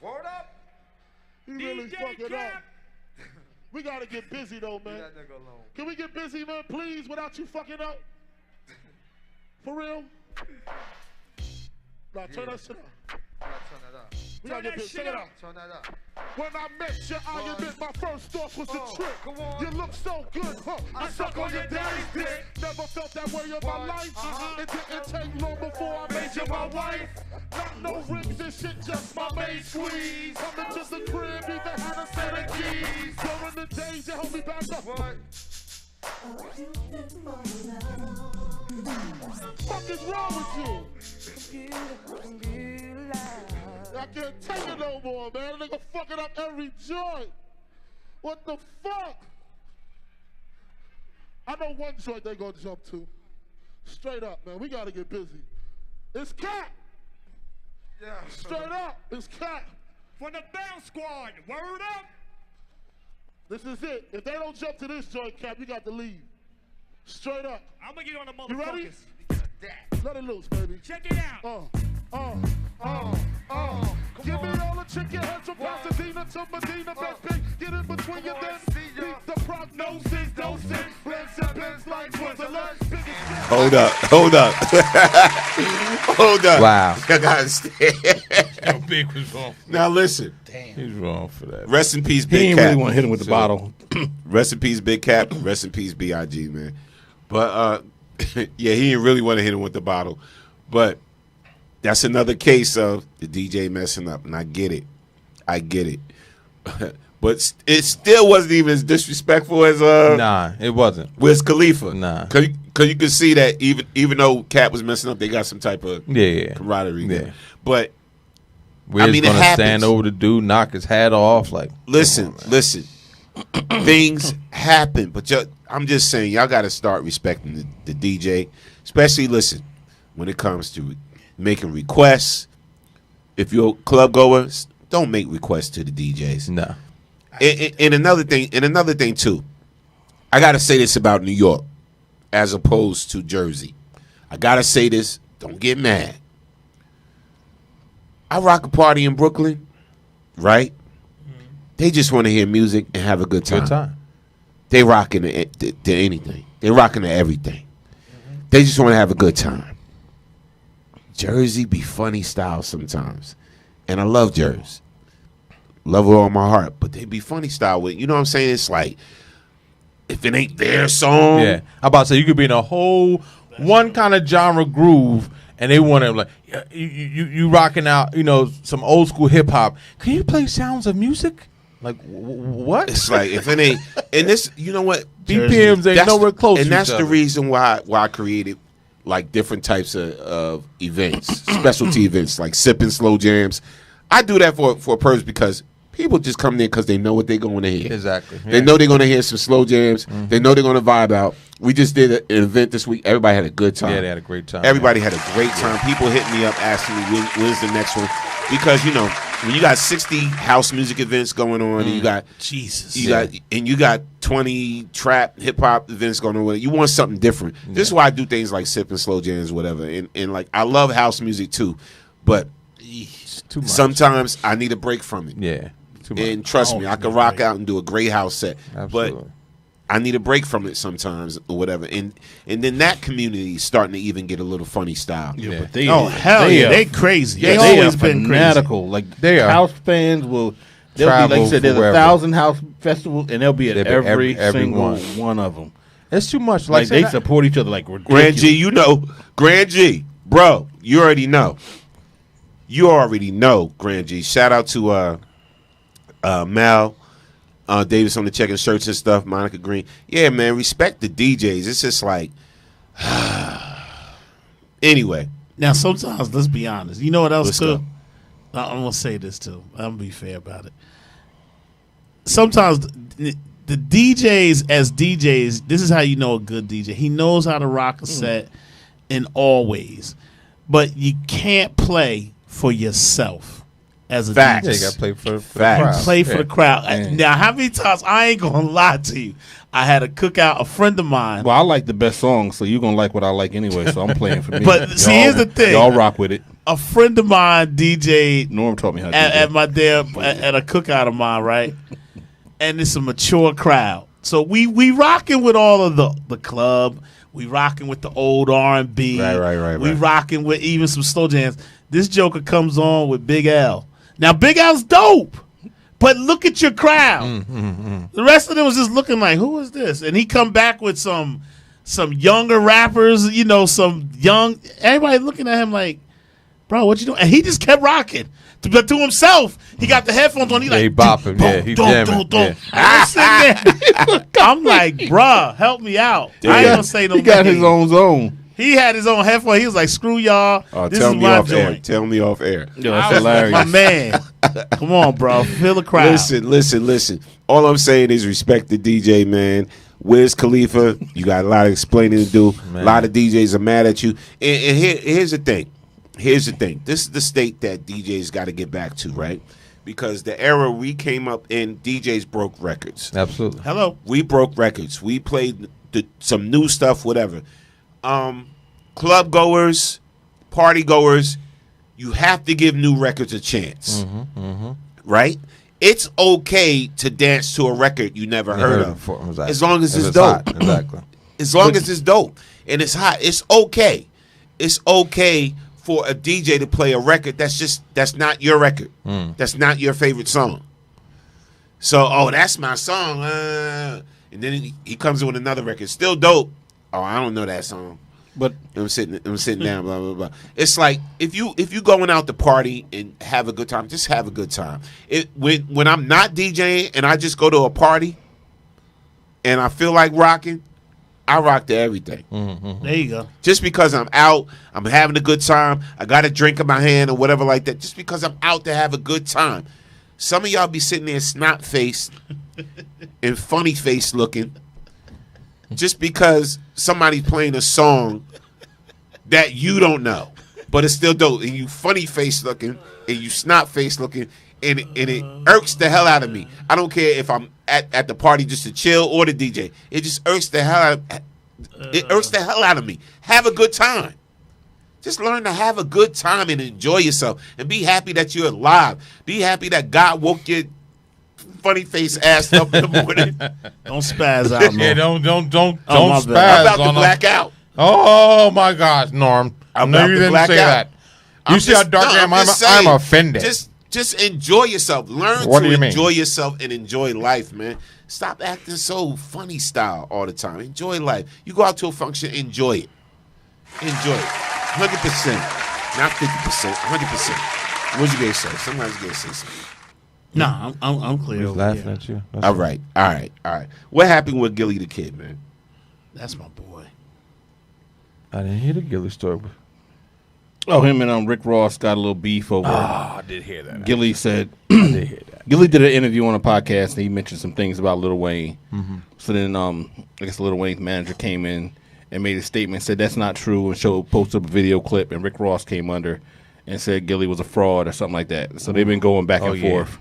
Word up. He really fucking up. We gotta get busy though, man. Leave that nigga alone. Can we get busy, man, please, without you fucking up? For real? Nah, turn that shit up. Turn that up. We gotta get busy. Check it out. Turn that up. When I met you, I admit my first thought was a trick. You look so good, huh? I suck on your daddy's dick. Never felt that way in my life. It didn't take long before I made you my wife. Not no rings and shit, just my main squeeze. Coming to the crib, even had a set of keys. During the days, you held me back up. What? Fuck is wrong with you? I can't take it no more, man. Nigga fucking up every joint. What the fuck? I know one joint they gonna jump to. Straight up, man. We gotta get busy. It's Cat. Yeah. Straight up, it's Cat. For the Bell Squad, word up. This is it. If they don't jump to this joint, Cap, you got to leave. Straight up. I'm gonna get on the motherfuckers. You ready? Let it loose, baby. Check it out. Give me all the chicken heads from Pasadena to Medina, best big. Get in between your dents. Beat the prognosis, doses. Blends and bends like Switzerland. Hold up. Hold up. Wow. I gotta stay. How big was wrong? Now listen. Damn. He's wrong for that. Rest in peace, He Big ain't Cap. really want to hit him with the bottle. Rest in peace, Big Cap. Rest in peace, B.I.G., man. But, yeah, he didn't really want to hit him with the bottle. But that's another case of the DJ messing up, and I get it. But it still wasn't even as disrespectful as Nah, it wasn't. Wiz Khalifa. Nah. Cause you could see that even though Cap was messing up, they got some type of camaraderie there. But Wiz it gonna happens. stand over the dude, knock his hat off. Like, listen. Things happen, but I'm just saying, y'all got to start respecting the DJ, especially when it comes to making requests. If you're a club goer, don't make requests to the DJs. no. And another thing too, I got to say this about New York as opposed to Jersey. I got to say this. Don't get mad. I rock a party in Brooklyn, right? They just want to hear music and have a good time. Good time. They rocking to anything. They rocking to everything. They just want to have a good time. Jersey be funny style sometimes. And I love Jersey. Love with all my heart. But they be funny style with, you know what I'm saying? It's like, if it ain't their song. Yeah. I'm about to say, you could be in a whole one kind of genre groove, and they want to, like, you rocking out, some old school hip hop. Can you play Sounds of Music? Like, what? It's like, if it ain't, and this, you know what? BPMs ain't nowhere close to and that's each the other. reason why I created, like, different types of events, specialty events, like sipping slow jams. I do that for a purpose because people just come there because they know what they're going to hear. Exactly. They know they're going to hear some slow jams. They know they're going to vibe out. We just did an event this week. Everybody had a good time. Yeah, they had a great time. Everybody had a great time. People hitting me up asking me when's the next one, because when you got 60 house music events going on, and you got you got 20 trap hip hop events going on, you want something different. This is why I do things like sipping slow jams, whatever. And like, I love house music too, but Too much. sometimes I need a break from it. Yeah. Too much. And trust me, I can rock out and do a great house set. Absolutely. But I need a break from it sometimes or whatever. And then that community is starting to even get a little funny style. Yeah, but they they crazy. They always been fanatical. Like they are. House fans will. They'll be, like you said, there's 1,000 house festivals, and they'll be at every single one of them. It's too much. Like they support each other like ridiculous. Grand G, you know. Grand G, bro, you already know. You already know, Grand G. Shout out to Mal Davis on the checking shirts and stuff, Monica Green. Yeah, man, respect the DJs. It's just like, anyway. Now, sometimes, let's be honest. You know what else, Let's too? go. I'm going to say this, too. I'm going to be fair about it. Sometimes the DJs, as DJs, this is how you know a good DJ. He knows how to rock a set in all ways. But you can't play for yourself as a Facts. DJ. you got to play for the Facts. crowd. Play for the crowd. Now, how many times, I ain't going to lie to you, I had a cookout, a friend of mine. Well, I like the best songs, so you're going to like what I like anyway, so I'm playing for me. But see, here's the thing. Y'all rock with it. A friend of mine DJ'd Norm taught me how to at my damn at a cookout of mine, right? And it's a mature crowd, so we rocking with all of the club. We rocking with the old R&B. Right. We rocking with even some slow jams. This joker comes on with Big L. Now Big L's dope, but look at your crowd. The rest of them was just looking like, who is this? And he come back with some younger rappers, you know, some young. Everybody looking at him like, bro, what you doing? And he just kept rocking. But to himself, he got the headphones on. He like, he bopping. Yeah, he jamming. And I'm sitting there. I'm like, bruh, help me out. I ain't gonna say no. He got name. his own zone. He had his own headphone. He was like, screw y'all. This tell is me my off air. joint. Tell me off air. Yo, I that's was like, hilarious. my man. Come on, bro. Feel the crowd. Listen. All I'm saying is respect the DJ, man. Wiz Khalifa, you got a lot of explaining to do. Man. A lot of DJs are mad at you. And here's the thing. This is the state that DJs got to get back to, right? Because the era we came up in, DJs broke records. Absolutely. Hello. We broke records. We played some new stuff, whatever. Club goers, party goers, you have to give new records a chance, right? It's okay to dance to a record you never heard of, Exactly. as long as it's hot. dope. Exactly. As long as it's dope and it's hot, it's okay. It's okay for a DJ to play a record that's not your record. That's not your favorite song. So, that's my song. And then he comes in with another record, still dope. Oh, I don't know that song. But I'm sitting down, blah blah blah. It's like if you going out to party and have a good time, just have a good time. When I'm not DJing and I just go to a party and I feel like rocking, I rock to everything. There you go. Just because I'm out, I'm having a good time, I got a drink in my hand or whatever like that, just because I'm out to have a good time. Some of y'all be sitting there snot-faced and funny-faced looking just because somebody's playing a song that you don't know, but it's still dope. And you funny-faced looking and you snot-faced looking, and it irks the hell out of me. I don't care if I'm at the party just to chill or the DJ. It just irks the hell out of me. Have a good time. Just learn to have a good time and enjoy yourself and be happy that you're alive. Be happy that God woke your funny face ass up in the morning. Don't spaz out, man. Yeah, don't my spaz. bad. I'm about to on black out. Oh my gosh, Norm! I'm No, about you to didn't black say out. that. You see how dark I am? I'm offended. Just enjoy yourself. Learn What do to you mean? enjoy yourself and enjoy life, man. Stop acting so funny style all the time. Enjoy life. You go out to a function, enjoy it. Enjoy it. 100%. Not 50%. 100%. What'd you guys say? Sometimes you guys say something. Nah, I'm clear. He's over laughing here. at you. All right. What happened with Gilly the Kid, man? That's my boy. I didn't hear the Gilly story. Oh, him and Rick Ross got a little beef over. I did hear that. Gilly said. I did hear that. Gilly did an interview on a podcast and he mentioned some things about Lil Wayne. So then, I guess Lil Wayne's manager came in and made a statement, said that's not true, and posted up a video clip. And Rick Ross came under and said Gilly was a fraud or something like that. So they've been going back and forth.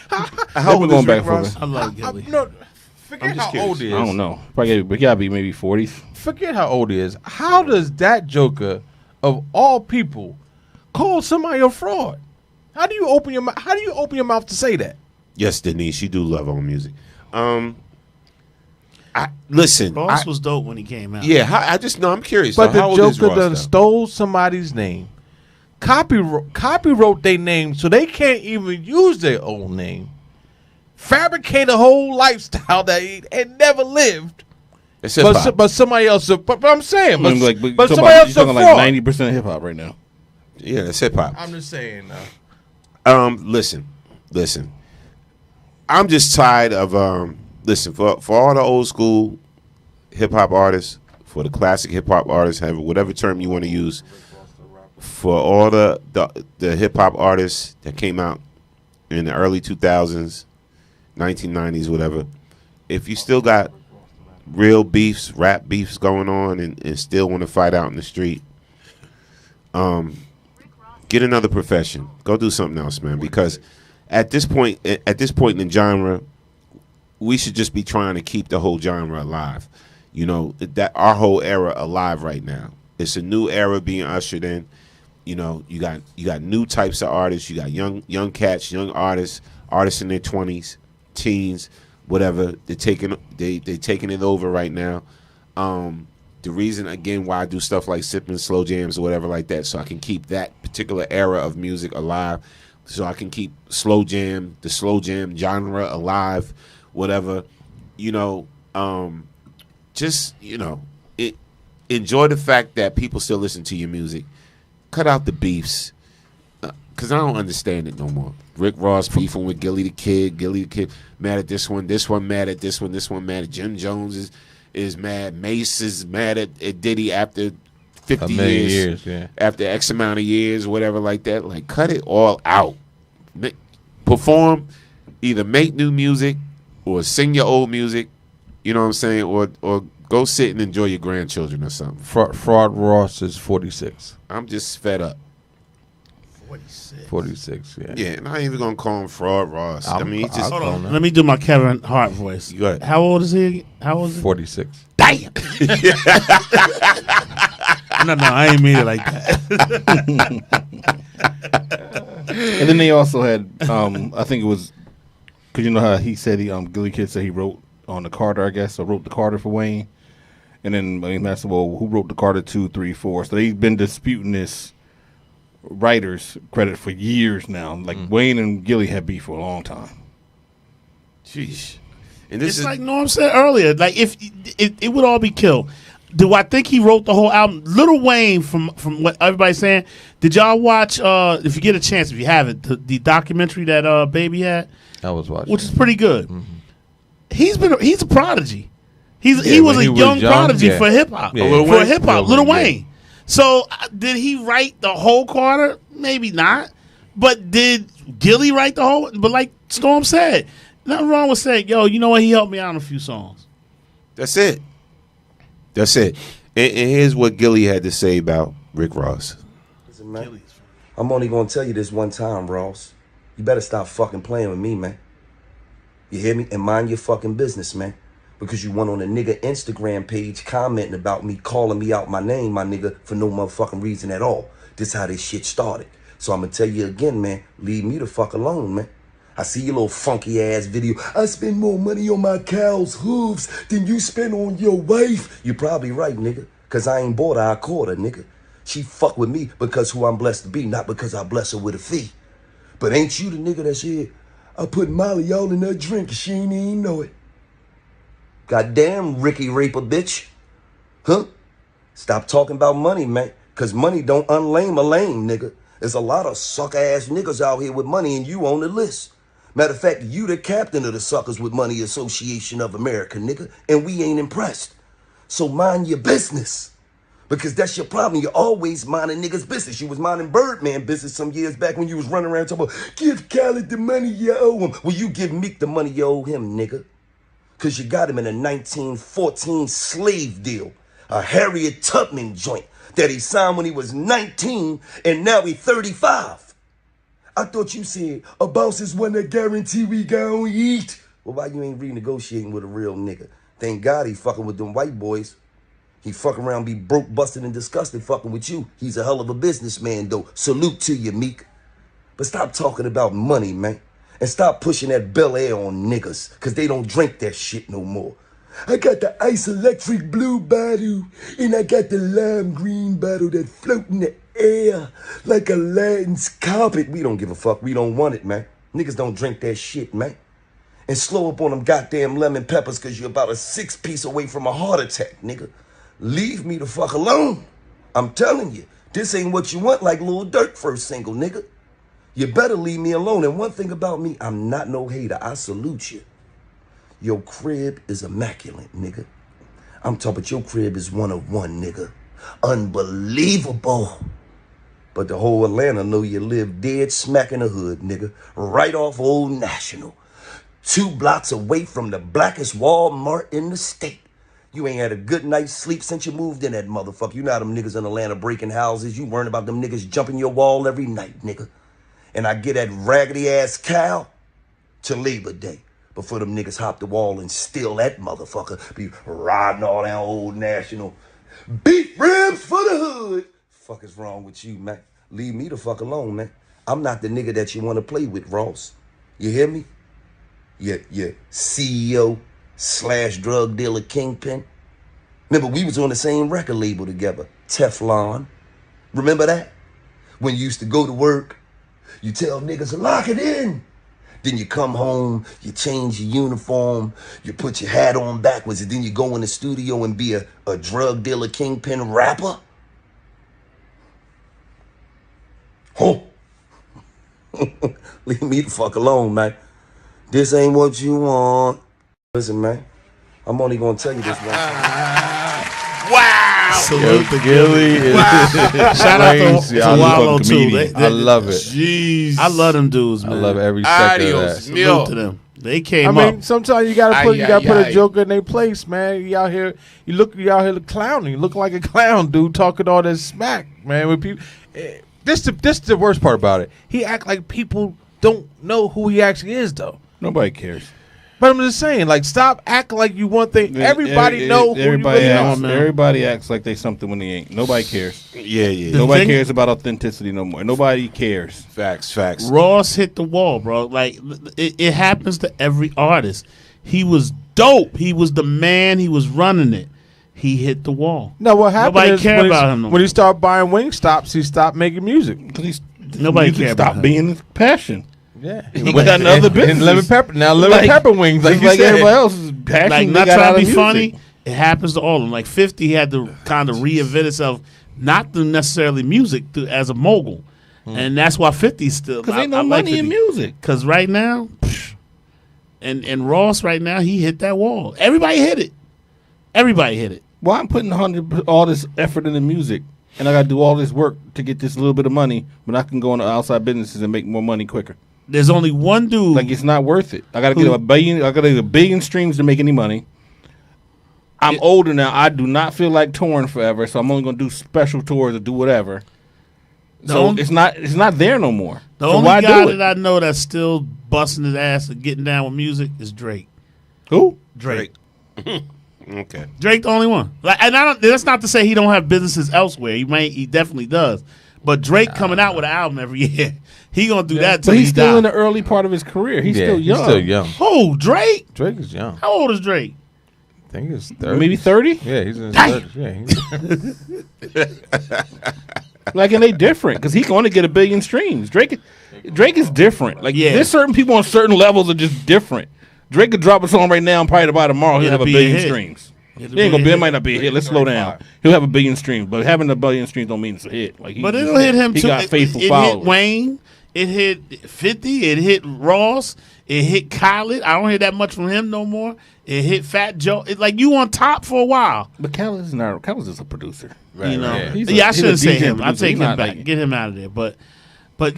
How old going is back Rick and Ross? forth. I love Gilly. No, forget how old he is. I don't know. Probably gotta be maybe 40s. Forget how old he is. How does that joker, of all people, call somebody a fraud? How do you open your mouth? How do you open your mouth to say that? Yes, Denise, you do love old music. Listen, Ross was dope when he came out. Yeah, I just know. I'm curious. But how the old is Joker Ross, done though? stole somebody's name, copywrote their name, so they can't even use their own name. Fabricate a whole lifestyle that he had never lived. It's hip-hop. But somebody else. But I'm saying, but somebody somebody else talking a like fraud. 90% of hip hop right now. Yeah, it's hip hop. I'm just saying. Listen. I'm just tired of listen, for all the old school hip hop artists, for the classic hip hop artists, have whatever term you want to use, for all the hip hop artists that came out in the early 2000s, 1990s, whatever. If you still got real beefs, rap beefs going on, and still want to fight out in the street, get another profession. Go do something else, man. Because at this point in the genre, we should just be trying to keep the whole genre alive. You know, that our whole era alive right now. It's a new era being ushered in. You know, you got new types of artists. You got young cats, young artists in their 20s, teens, whatever. They're taking it over right now. The reason, again, why I do stuff like sipping slow jams or whatever like that, so I can keep that particular era of music alive, so I can keep the slow jam genre alive, whatever. You know, just, you know, enjoy the fact that people still listen to your music. Cut out the beefs, because I don't understand it no more. Rick Ross beefing with Gilly the Kid mad at this one mad at this one mad at Jim Jones is mad. Mace is mad at Diddy after 50 years, yeah. After X amount of years, whatever like that. Like, cut it all out. Perform, either make new music or sing your old music, you know what I'm saying, or go sit and enjoy your grandchildren or something. Fraud Ross is 46. I'm just fed up. 46, yeah. Yeah, and I ain't even gonna call him Fraud Ross. I mean, he's just. Hold on. Let me do my Kevin Hart voice. Go ahead. How old is he? How old is he? 46. Damn. No, I ain't mean it like that. And then they also had, I think it was, because you know how he said Gilly Kid said he wrote on the Carter, I guess, or wrote the Carter for Wayne. And then Wayne asked, well, who wrote the Carter 2, 3, 4? So they've been disputing this writer's credit for years now. Like Wayne and Gilly had beef for a long time. Jeez. And this It's like Norm said earlier. Like, if it would all be killed. Do I think he wrote the whole album? Lil Wayne, from what everybody's saying. Did y'all watch? If you get a chance, if you haven't, the documentary that Baby had, I was watching, which is pretty good. Mm-hmm. He's a prodigy. He was a young prodigy for hip hop. Yeah. For hip hop, Lil Wayne. Yeah. So did he write the whole Carter? Maybe not. But did Gilly write the whole? But like Storm said, nothing wrong with saying, yo, you know what? He helped me out on a few songs. That's it. And here's what Gilly had to say about Rick Ross. Listen, man, I'm only gonna tell you this one time, Ross. You better stop fucking playing with me, man. You hear me? And mind your fucking business, man. Because you went on a nigga Instagram page commenting about me, calling me out my name, my nigga, for no motherfucking reason at all. This how this shit started. So I'm gonna tell you again, man, leave me the fuck alone, man. I see your little funky ass video. I spend more money on my cow's hooves than you spend on your wife. You probably right, nigga. Cause I ain't bought her, I caught her, nigga. She fuck with me because who I'm blessed to be, not because I bless her with a fee. But ain't you the nigga that said, I put Molly all in her drink and she ain't even know it. Goddamn Ricky Raper, bitch. Huh? Stop talking about money, man. Cause money don't unlame a lame, nigga. There's a lot of sucker-ass niggas out here with money and you on the list. Matter of fact, you the captain of the Suckers with Money Association of America, nigga. And we ain't impressed. So mind your business. Because that's your problem. You're always minding niggas' business. You was minding Birdman business some years back when you was running around talking about, give Khaled the money you owe him. Well, you give Meek the money you owe him, nigga. Because you got him in a 1914 slave deal. A Harriet Tubman joint that he signed when he was 19 and now he 35. I thought you said a boss is one that guarantee we gon' eat. Well, why you ain't renegotiating with a real nigga? Thank God he fucking with them white boys. He fuck around, be broke, busted, and disgusted fucking with you. He's a hell of a businessman, though. Salute to you, Meek. But stop talking about money, man. And stop pushing that Bel Air on niggas, because they don't drink that shit no more. I got the ice electric blue bottle, and I got the lime green bottle that float in the air like Aladdin's carpet. We don't give a fuck. We don't want it, man. Niggas don't drink that shit, man. And slow up on them goddamn lemon peppers because you're about a 6-piece away from a heart attack, nigga. Leave me the fuck alone. I'm telling you, this ain't what you want like Lil Durk first single, nigga. You better leave me alone. And one thing about me, I'm not no hater. I salute you. Your crib is immaculate, nigga. I'm talking about your crib is one of one, nigga. Unbelievable. But the whole Atlanta know you live dead smack in the hood, nigga. Right off Old National. 2 blocks away from the blackest Walmart in the state. You ain't had a good night's sleep since you moved in that motherfucker. You know how them niggas in Atlanta breaking houses. You worrying about them niggas jumping your wall every night, nigga. And I get that raggedy ass cow to Labor Day before them niggas hop the wall and steal that motherfucker. Be riding all down Old National. Beef ribs for the hood. Fuck is wrong with you, man? Leave me the fuck alone, man. I'm not the nigga that you want to play with, Ross. You hear me? Yeah, CEO / drug dealer kingpin. Remember, we was on the same record label together, Teflon. Remember that? When you used to go to work, you tell niggas, lock it in. Then you come home, you change your uniform, you put your hat on backwards, and then you go in the studio and be a drug dealer kingpin rapper? Oh. Leave me the fuck alone, man. This ain't what you want. Listen, man, I'm only gonna tell you this one time. Wow! Salute to Gilly. Shout out to Wallow too. I love it. Jeez. I love them dudes, man. I love every second of that. Salute to them. They came I mean, up. sometimes you gotta put a joker in their place, man. You out here clowning. You look like a clown, dude, talking all this smack, man. With people, this is the worst part about it. He act like people don't know who he actually is, though. Nobody cares. But I'm just saying, like, stop acting like you want things. Everybody know who everybody you really acts, are. Everybody acts like they something when they ain't. Nobody cares. Yeah. Nobody cares about authenticity no more. Nobody cares. Facts. Ross hit the wall, bro. Like, it happens to every artist. He was dope. He was the man. He was running it. He hit the wall. No, what happened Nobody is cared about him no more. when he started buying Wingstops, he stopped making music. Nobody cared about Stop him. being his passion. Yeah, He got another business. And lemon pepper wings, like you like said. everybody else's passion. Like, they not got out trying to of be music. funny, it happens to all of them. Like 50 had to kind of reinvent itself, not through necessarily music, as a mogul. And that's why 50's still. Because ain't no money in music. Because right now, and Ross right now, he hit that wall. Everybody hit it. Why I'm putting all this effort into music, and I got to do all this work to get this little bit of money, but I can go into outside businesses and make more money quicker. There's only one dude. Like, it's not worth it. I got to get $1 billion. I got to get 1 billion streams to make any money. I'm older now. I do not feel like touring forever, so I'm only going to do special tours or do whatever. It's not there no more. The so only why guy do it? that I know that's still busting his ass and getting down with music is Drake. Who? Drake. Okay. Drake the only one. Like, and that's not to say he don't have businesses elsewhere. He definitely does. But Drake coming out with an album every year, he gonna do that. Till But he's he still die. in the early part of his career. He's still young. He's still young. Oh, Drake? Drake is young. How old is Drake? I think he's 30. Maybe 30? Yeah, he's in his Damn. 30s. Yeah, Like, and they different because he's going to get 1 billion streams. Drake is different. Like, Yeah. there's certain people on certain levels are just different. Drake could drop a song right now and probably by tomorrow he'll have 1 be a billion hit. streams. It'll He ain't be gonna a be. It hit. might not be a hit. Let's slow down. He'll have 1 billion streams, but having 1 billion streams don't mean it's a hit. Like, But it'll hit him he too. got faithful it followers. hit Wayne. It hit 50. It hit Ross. It hit Khaled. I don't hear that much from him no more. It hit Fat Joe. It's like you on top for a while. But Khaled's not. Khaled's just a producer. You know. right. Yeah, I shouldn't say DJ him. I producer. take He's him not back. like- Get him out of there. But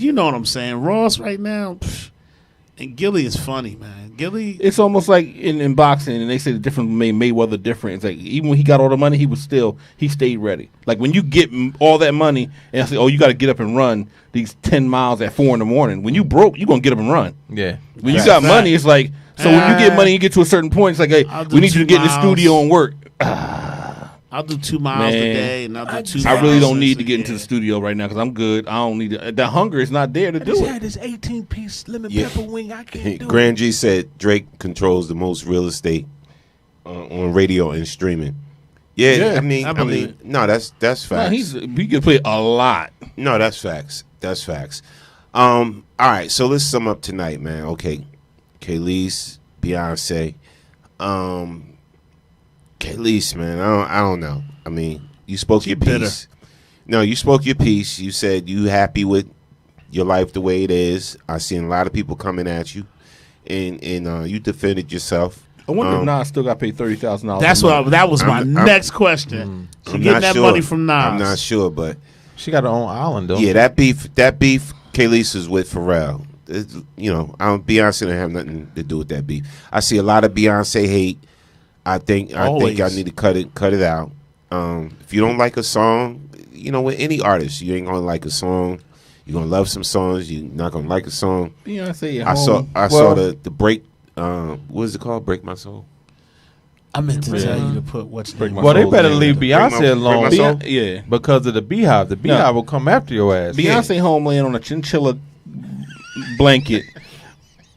you know what I'm saying. Ross right now, and Gilly is funny, man. Gilly. It's almost like in boxing, and they say the difference made Mayweather different. It's like even when he got all the money, he stayed ready. Like when you get all that money, and I say, oh, you got to get up and run these 10 miles at 4 a.m. When you broke, you gonna get up and run. yeah. When you got money, it's like so when you get money, you get to a certain point. It's like, hey, I'll do we need you to 2 get in the miles. studio and work. I'll do 2 miles Man, a day, and I'll do 2 I really miles don't need to a get into year. the studio right now because I'm good. I don't need to. The hunger is not there to do it. this 18-piece lemon Yeah. pepper wing. I can't do Grand G said Drake controls the most real estate on radio and streaming. Yeah, I mean, no, that's facts. No, he can play a lot. No, that's facts. That's facts. All right, so let's sum up tonight, man. Okay, Khalees, Beyonce, Khalees, man. I don't know. I mean, you spoke your piece. No, you spoke your piece. You said you happy with your life the way it is. I seen a lot of people coming at you, and you defended yourself. I wonder if Nas still got paid $30,000. That's what. That was my next question. She getting that money from Nas. I'm not sure, but she got her own island, though. Yeah, that beef, Khalees is with Pharrell. Beyonce didn't have nothing to do with that beef. I see a lot of Beyonce hate. I think I need to cut it out. If you don't like a song, with any artist, you ain't gonna like a song. You're gonna love some songs. You're not gonna like a song. Beyonce at home. I saw the break. What is it called? Break My Soul. I meant to tell you to put what's name. Well, they better leave Beyonce alone. Yeah, because of the Beehive. The Beehive will come after your ass. Beyonce home laying on a chinchilla blanket,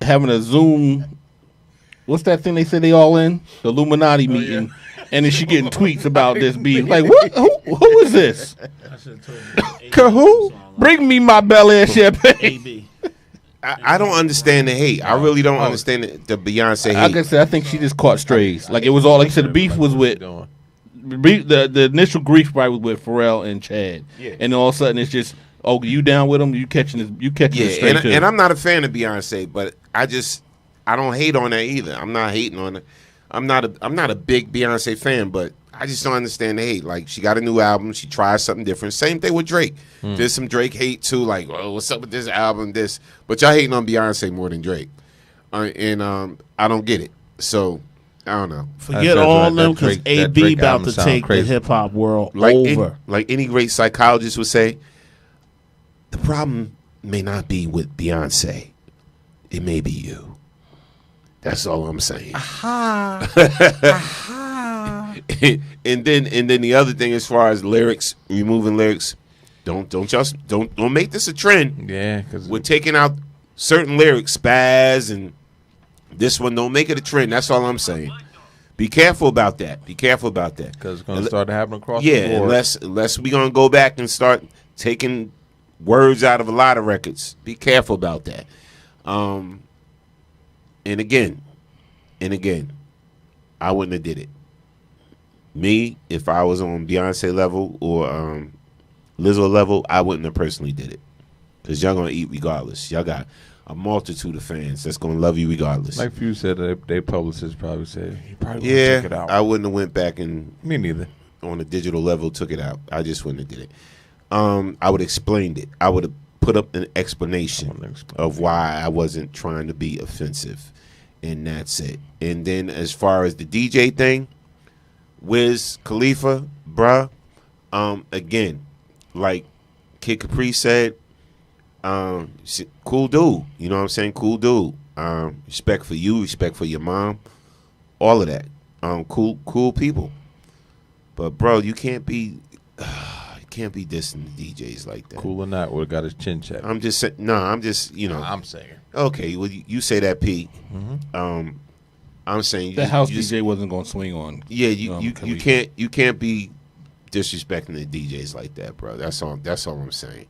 having a Zoom. What's that thing they say they all in? The Illuminati meeting. And then she getting tweets about this being like, what? Who is this? Who? Bring me my Bel Air champagne. I don't understand the hate. I really don't understand the Beyonce hate. Like I said, I think she just caught strays. Like it was all like I said. The beef was with the initial grief probably was with Pharrell and Chad, and then all of a sudden it's just you down with them? You catching this? You catching this straight too. And I'm not a fan of Beyonce, but I don't hate on her either. I'm not hating on her. I'm not a big Beyonce fan, but I just don't understand the hate. Like, she got a new album. She tried something different. Same thing with Drake. There's some Drake hate, too. Like, oh, what's up with this album, this? But y'all hating on Beyonce more than Drake. And I don't get it. So, I don't know. Forget all them because A.B. about to take the hip-hop world over. Like any great psychologist would say, the problem may not be with Beyonce. It may be you. That's all I'm saying. And then the other thing, as far as lyrics, removing lyrics, don't make this a trend. Yeah, because we're taking out certain lyrics, spaz, and this one. Don't make it a trend. That's all I'm saying. Be careful about that. Because it's going to start happening across the board. Unless we gonna go back and start taking words out of a lot of records. Be careful about that. And again, I wouldn't have did it. Me, if I was on Beyonce level or Lizzo level, I wouldn't have personally did it. Because y'all going to eat regardless. Y'all got a multitude of fans that's going to love you regardless. Like Few said, they publicists probably said, you probably wouldn't have took it out. I wouldn't have went back and... Me neither. On a digital level, took it out. I just wouldn't have did it. I would have explained it. I would have put up an explanation of why I wasn't trying to be offensive. And that's it. And then as far as the DJ thing, Wiz Khalifa, bruh, again, like Kid Capri said, cool dude. You know what I'm saying? Cool dude. Respect for you, respect for your mom, all of that. Cool people. But bro, you can't be dissing the DJs like that. Cool or not, would have got his chin checked. I'm just saying. No, I'm just I'm saying. Okay, well, you say that, P. I'm saying the house DJ wasn't going to swing on. Yeah, you can't be disrespecting the DJs like that, bro. That's all I'm saying.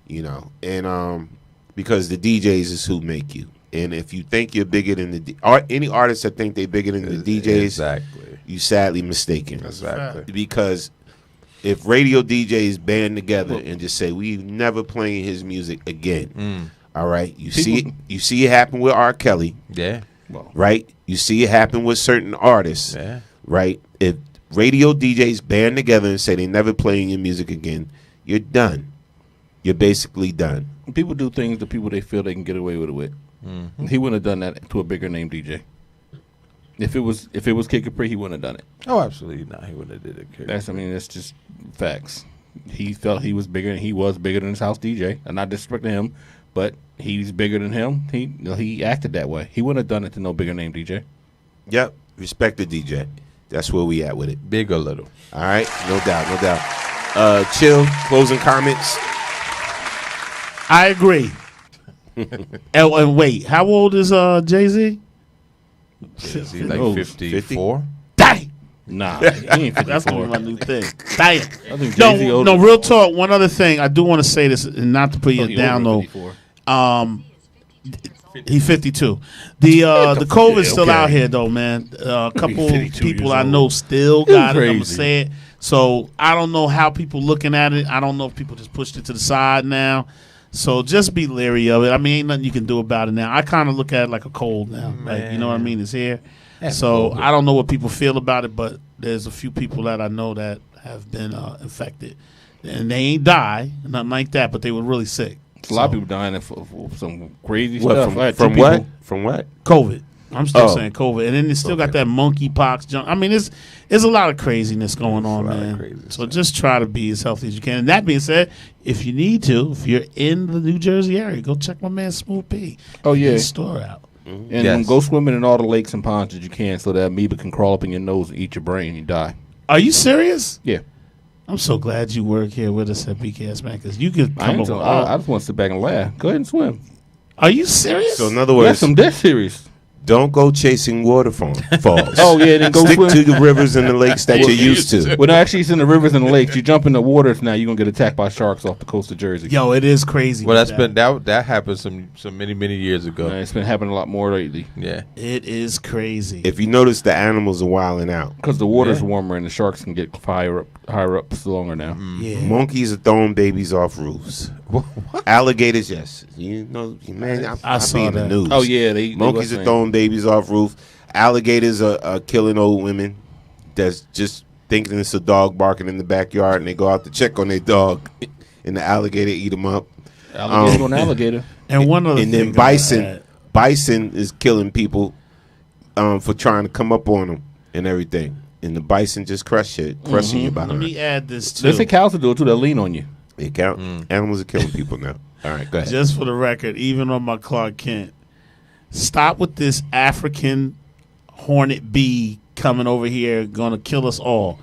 And because the DJs is who make you. And if you think you're bigger than any artists that think they're bigger than the DJs, exactly, you sadly mistaken. Exactly. Because if radio DJs band together and just say we never playing his music again, all right, you see it happen with R. Kelly, right? You see it happen with certain artists, right? If radio DJs band together and say they never playing your music again, you're done. You're basically done. People do things to people they feel they can get away with it with. He wouldn't have done that to a bigger name DJ. If it was Kid Capri, he wouldn't have done it. Oh, absolutely not. He wouldn't have did it. That's just facts. He felt he was bigger, and he was bigger than his house DJ. I'm not disrespecting him, but he's bigger than him. He acted that way. He wouldn't have done it to no bigger name DJ. Yep, respect the DJ. That's where we at with it. Big or little. All right, no doubt. Chill. Closing comments. I agree. And wait, how old is Jay-Z? Jay-Z like 54. Damn. Nah, he ain't 54. That's gonna be my new thing. Damn. I think Jay-Z No, older. no. Real talk. One other thing, I do want to say this, and not to put you He down older though. than 54. He's 52. The COVID's still okay. out here though, man. A couple 52 people years I old. know still got it. I'm gonna crazy. say it. So I don't know how people looking at it. I don't know if people just pushed it to the side now. So just be leery of it. I mean, ain't nothing you can do about it now. I kind of look at it like a cold now. Like, you know what I mean? It's here. So I don't know what people feel about it, but there's a few people that I know that have been infected, and they ain't die, nothing like that, but they were really sick. A lot of people dying for some crazy What, stuff. I had from two what? people- From what? COVID. I'm still Oh. saying COVID, and then they still got that monkeypox junk. I mean, it's a lot of craziness going on, lot of man. crazy So just try to be as healthy as you can. And that being said, if you need to, if you're in the New Jersey area, go check my man Smooth P. Oh, yeah. His store out. And Yes. go swimming in all the lakes and ponds that you can so that amoeba can crawl up in your nose and eat your brain and you die. Are you serious? Yeah. I'm so glad you work here with us at BKS, man, because you could I, come ain't over. so- I just want to sit back and laugh. Go ahead and swim. Are you serious? So in other That's words, some death series. don't go chasing waterfalls. Oh, yeah, then go Stick swim. to the rivers and the lakes that you're used to. Well, no, actually, it's in the rivers and the lakes. You jump in the waters now, you're going to get attacked by sharks off the coast of Jersey. Yo, it is crazy. Well, with that's been that happened some many years ago. It's been happening a lot more lately Yeah. It is crazy. If you notice, the animals are wilding out. because the water's warmer and the sharks can get higher up longer now. yeah. Monkeys are throwing babies off roofs. Alligators, yes. You know, man, I saw be in the that. news. Oh, yeah. They Monkeys were are saying- throwing babies off roof. Alligators are killing old women that's just thinking it's a dog barking in the backyard, and they go out to check on their dog, and the alligator eat them up. Alligator on alligator. And one other And thing then about bison is killing people for trying to come up on them and everything. And the bison just crushing you that, let behind. me add this too. They say cows will do it too. They'll lean on you. They count. Animals are killing people now. All right, go ahead. Just for the record, even on my Clark Kent, stop with this African hornet bee coming over here, going to kill us all.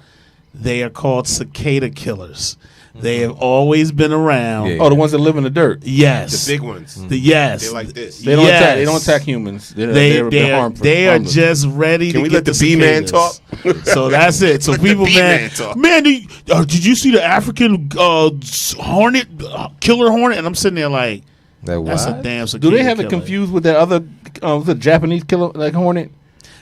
They are called cicada killers. They have always been around. Yeah. Oh, the ones that live in the dirt. Yes. The big ones. Yes. They're like this. They don't Yes. attack. They don't attack humans. They're harmful. They are harmless. just ready Can to we get let the B-man cicadas. talk? So that's it. So people, B-man man, talk. did you see the African hornet, killer hornet? And I'm sitting there like, that's a damn Do cicada they have it killer. confused with that other the Japanese killer like hornet?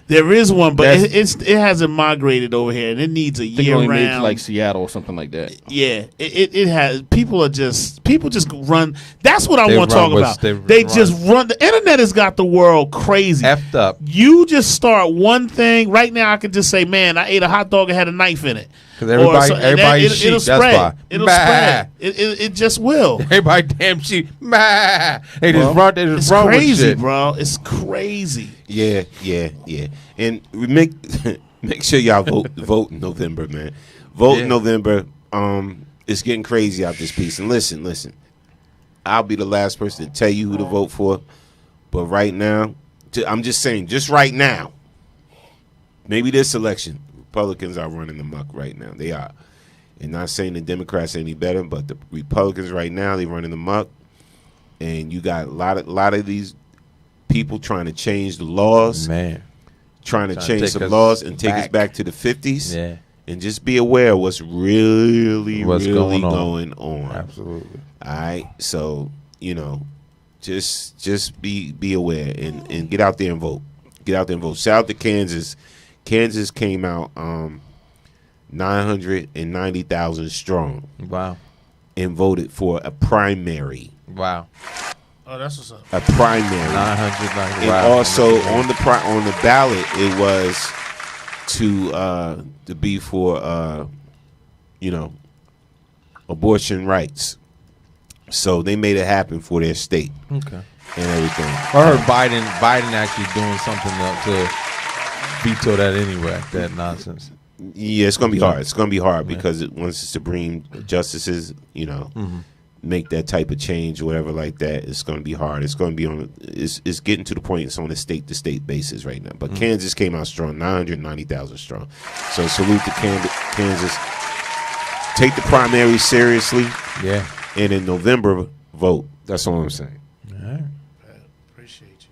There is one, but That's- it hasn't migrated over here, and it needs a I think it year only made it to round. like Seattle or something like that. Yeah, it has. People just run. That's what I They want to run talk with- about. they They run. just run. The internet has got the world crazy. Effed up. You just start one thing. Right now, I could just say, man, I ate a hot dog and had a knife in it. 'Cause everybody- and everybody it'll sheep, that's spread. why. It'll Bah. spread. It just will. Everybody damn sheep. Bah. They just run. They just It's run with crazy, shit. bro. It's crazy. Yeah. And we make sure y'all vote in November, man. Vote in November. It's getting crazy out this piece. And listen. I'll be the last person to tell you who to vote for. But right now, I'm just saying, just right now, maybe this election, Republicans are running amok right now. They are. And not saying the Democrats are any better, but the Republicans right now, they running amok. And you got a lot of these people trying to change the laws. Man. Trying to Trying to change take some us laws and take us back. back to the 50s. Yeah. And just be aware of what's really Going going on. Absolutely. All right. So, just be aware and get out there and vote. Get out there and vote. Shout out to Kansas. Kansas came out 990,000 strong Wow. and voted for a primary. Wow. Oh, that's what's up. A primary. 990. And Wow. also on the ballot, it was to be for abortion rights. So they made it happen for their state Okay. and everything. I heard Biden actually doing something to veto that anyway. That nonsense. Yeah, it's gonna be hard. It's gonna be hard because once the Supreme justices, make that type of change or whatever like that, it's gonna be hard. It's gonna be on. It's getting to the point. It's on a state to state basis right now. But Kansas came out strong, 990,000 strong. So salute to Kansas. Take the primary seriously. Yeah. And in November, vote. That's all I'm saying. All right. Appreciate you.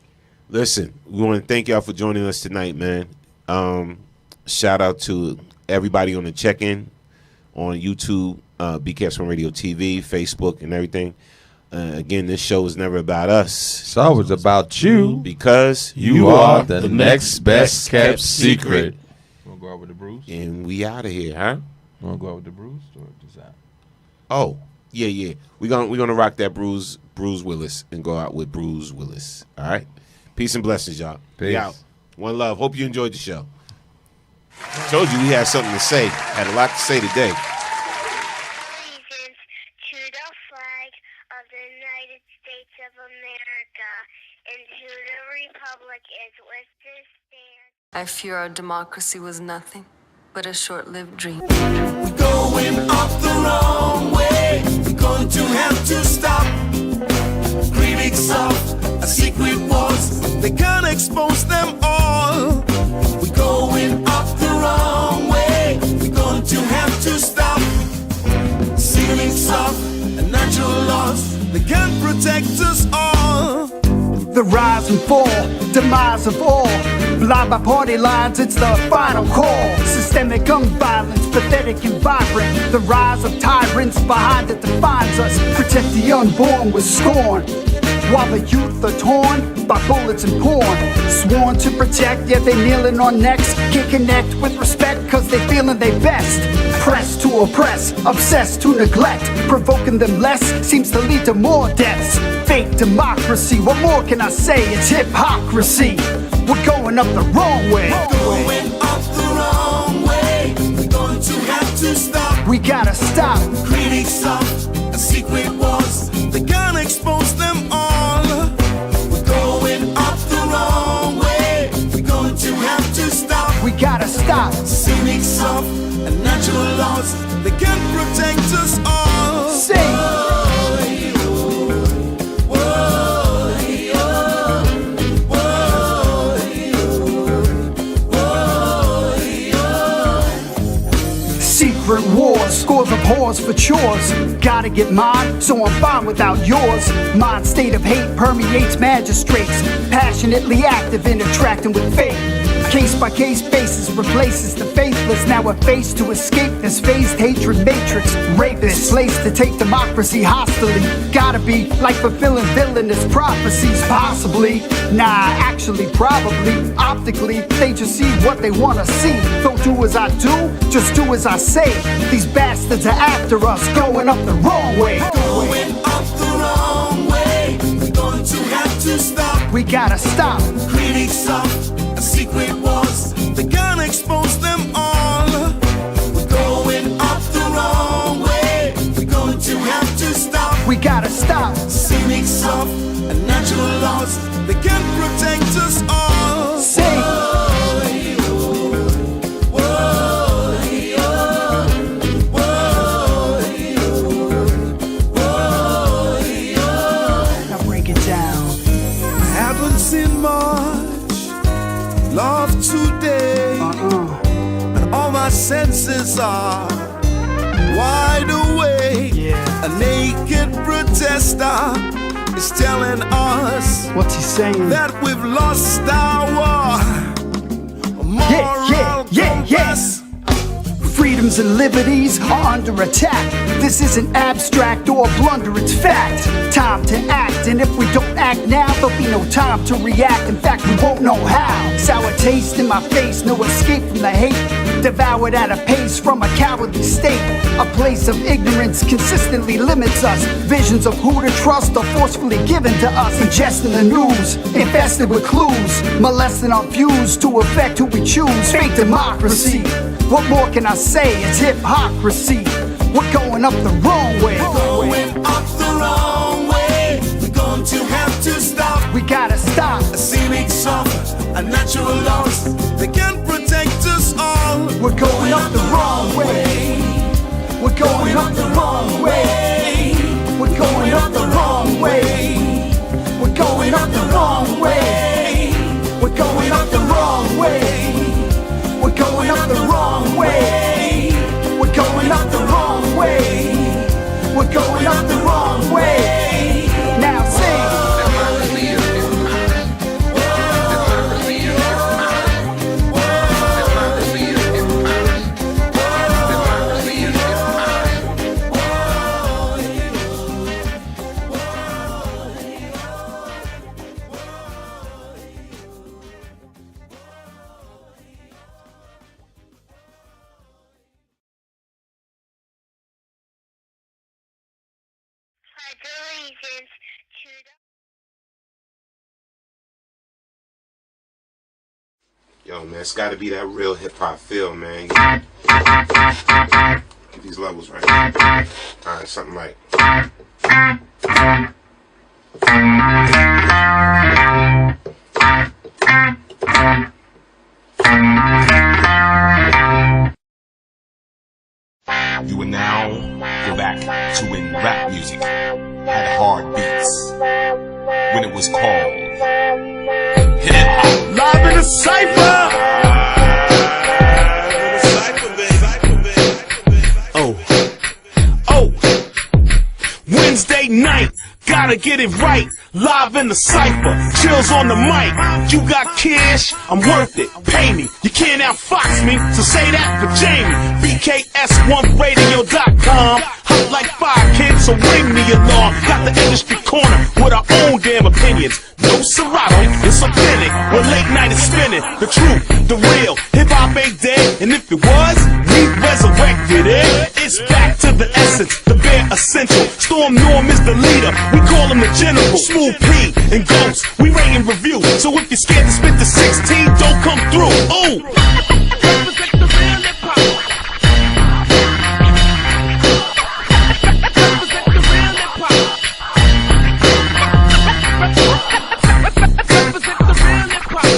Listen, we want to thank y'all for joining us tonight, man. Shout out to everybody on the check-in on YouTube, BKS on Radio TV, Facebook, and everything. Again, this show is never about us. It's always about you. Because you are the next best kept secret. You want to go out with the Bruce? And we out of here, huh? You want to go out with the Bruce or just out? Oh, yeah. We're gonna rock that Bruce Willis and go out with Bruce Willis. All right? Peace and blessings, y'all. Peace. We out. One love. Hope you enjoyed the show. Told you we had something to say. Had a lot to say today. Allegiance to the flag of the United States of America and to the republic is which it stands. I fear our democracy was nothing but a short-lived dream. We're going up the wrong way. We're going to have to stop. Critics of a secret wars, they can't expose them all. We're going up the wrong way. We're going to have to stop. Ceilings of natural laws, they can't protect us all. The rise and fall, demise of all. Blind by party lines, it's the final call. Systemic gun violence, pathetic and vibrant. The rise of tyrants behind it defines us. Protect the unborn with scorn, while the youth are torn by bullets and porn. Sworn to protect, yet they kneeling on necks. Can't connect with respect, cause they feeling they best. Pressed to oppress, obsessed to neglect. Provoking them less seems to lead to more deaths. Fake democracy, what more can I say? It's hypocrisy. We're going up the wrong way. Going up the wrong way. We're going to have to stop. We gotta stop. Critics of secret wars, they can't expose them all. We're going up the wrong way. We're going to have to stop. We gotta stop. Cynics of natural laws, they can't protect us all. Sing. Secret wars, scores of whores for chores. Gotta get mine, so I'm fine without yours. Mind state of hate permeates magistrates, passionately active in attracting with fate. Case by case basis replaces the faithless. Now a face to escape this phased hatred matrix. Rapist, place to take democracy hostilely. Gotta be like fulfilling villainous prophecies. Possibly, nah, actually, probably. Optically, they just see what they wanna see. Don't do as I do, just do as I say. These bastards are after us, going up the wrong way. Going up the wrong way. We're going to have to stop. We gotta stop. Critics of secret wars, they can't expose them all. We're going up the wrong way. We're going to have to stop. We gotta stop. Cynics of natural laws, they can't protect us all. Sing. Love today, and all my senses are wide awake. Yeah. A naked protester is telling us, what's he saying? That we've lost our moral compass. Freedoms and liberties are under attack. This isn't abstract or a blunder, it's fact. Time to act, and if we don't act now, there'll be no time to react. In fact, we won't know how. Sour taste in my face, no escape from the hate. Devoured at a pace from a cowardly state. A place of ignorance consistently limits us. Visions of who to trust are forcefully given to us. Ingesting the news, infested with clues, molesting our views to affect who we choose. Fake democracy. What more can I say? It's hypocrisy. We're going up the wrong way. Going up the wrong way. We're going to have to stop. We gotta stop. Cynics of natural laws, they can't protect us all. We're going up the wrong way. We're going up the wrong way. We're going up the wrong way. We're going up the wrong way. We're going up the wrong way. We're going up the wrong way. We're going up the wrong way. We're going the reasons to the Yo, man, it's got to be that real hip hop feel, man. Get these levels right. All right, something like. You will now go back to when rap music had hard beats, when it was called hip-hop. Live in the Cipher! Oh, Wednesday night, gotta get it right. Live in the Cipher, chills on the mic. You got cash, I'm worth it, pay me. You can't outfox me, so say that for Jamie. BKS1Radio.com. Hot like 5 kids, so ring the alarm. Got the industry corner with our own damn opinions. No Serato, it's authentic. When late night is spinning, the truth, the real. Hip-hop ain't dead, and if it was, we resurrected it. It's back to the essence, the bare essential. Storm Norm is the leader, we call him the general. Smooth P and Ghost, we rate and review. So if you're scared to spit the 16, don't come through. Ooh! Represent the real hip-hop. Represent the real hip-hop. Represent the real hip-hop.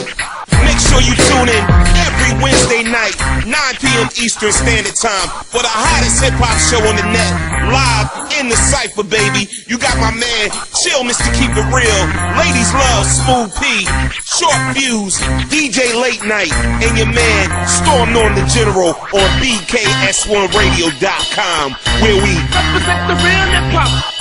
Make sure you tune in every Wednesday night, 9 p.m. Eastern Standard Time, for the hottest hip-hop show on the net, live in the Cipher, baby. You got my man, Chill Mr. Keep It Real, Ladies Love, Smooth P, Short Fuse, DJ Late Night, and your man, Storm Norm the General, on BKS1Radio.com, where we represent the real hip-hop.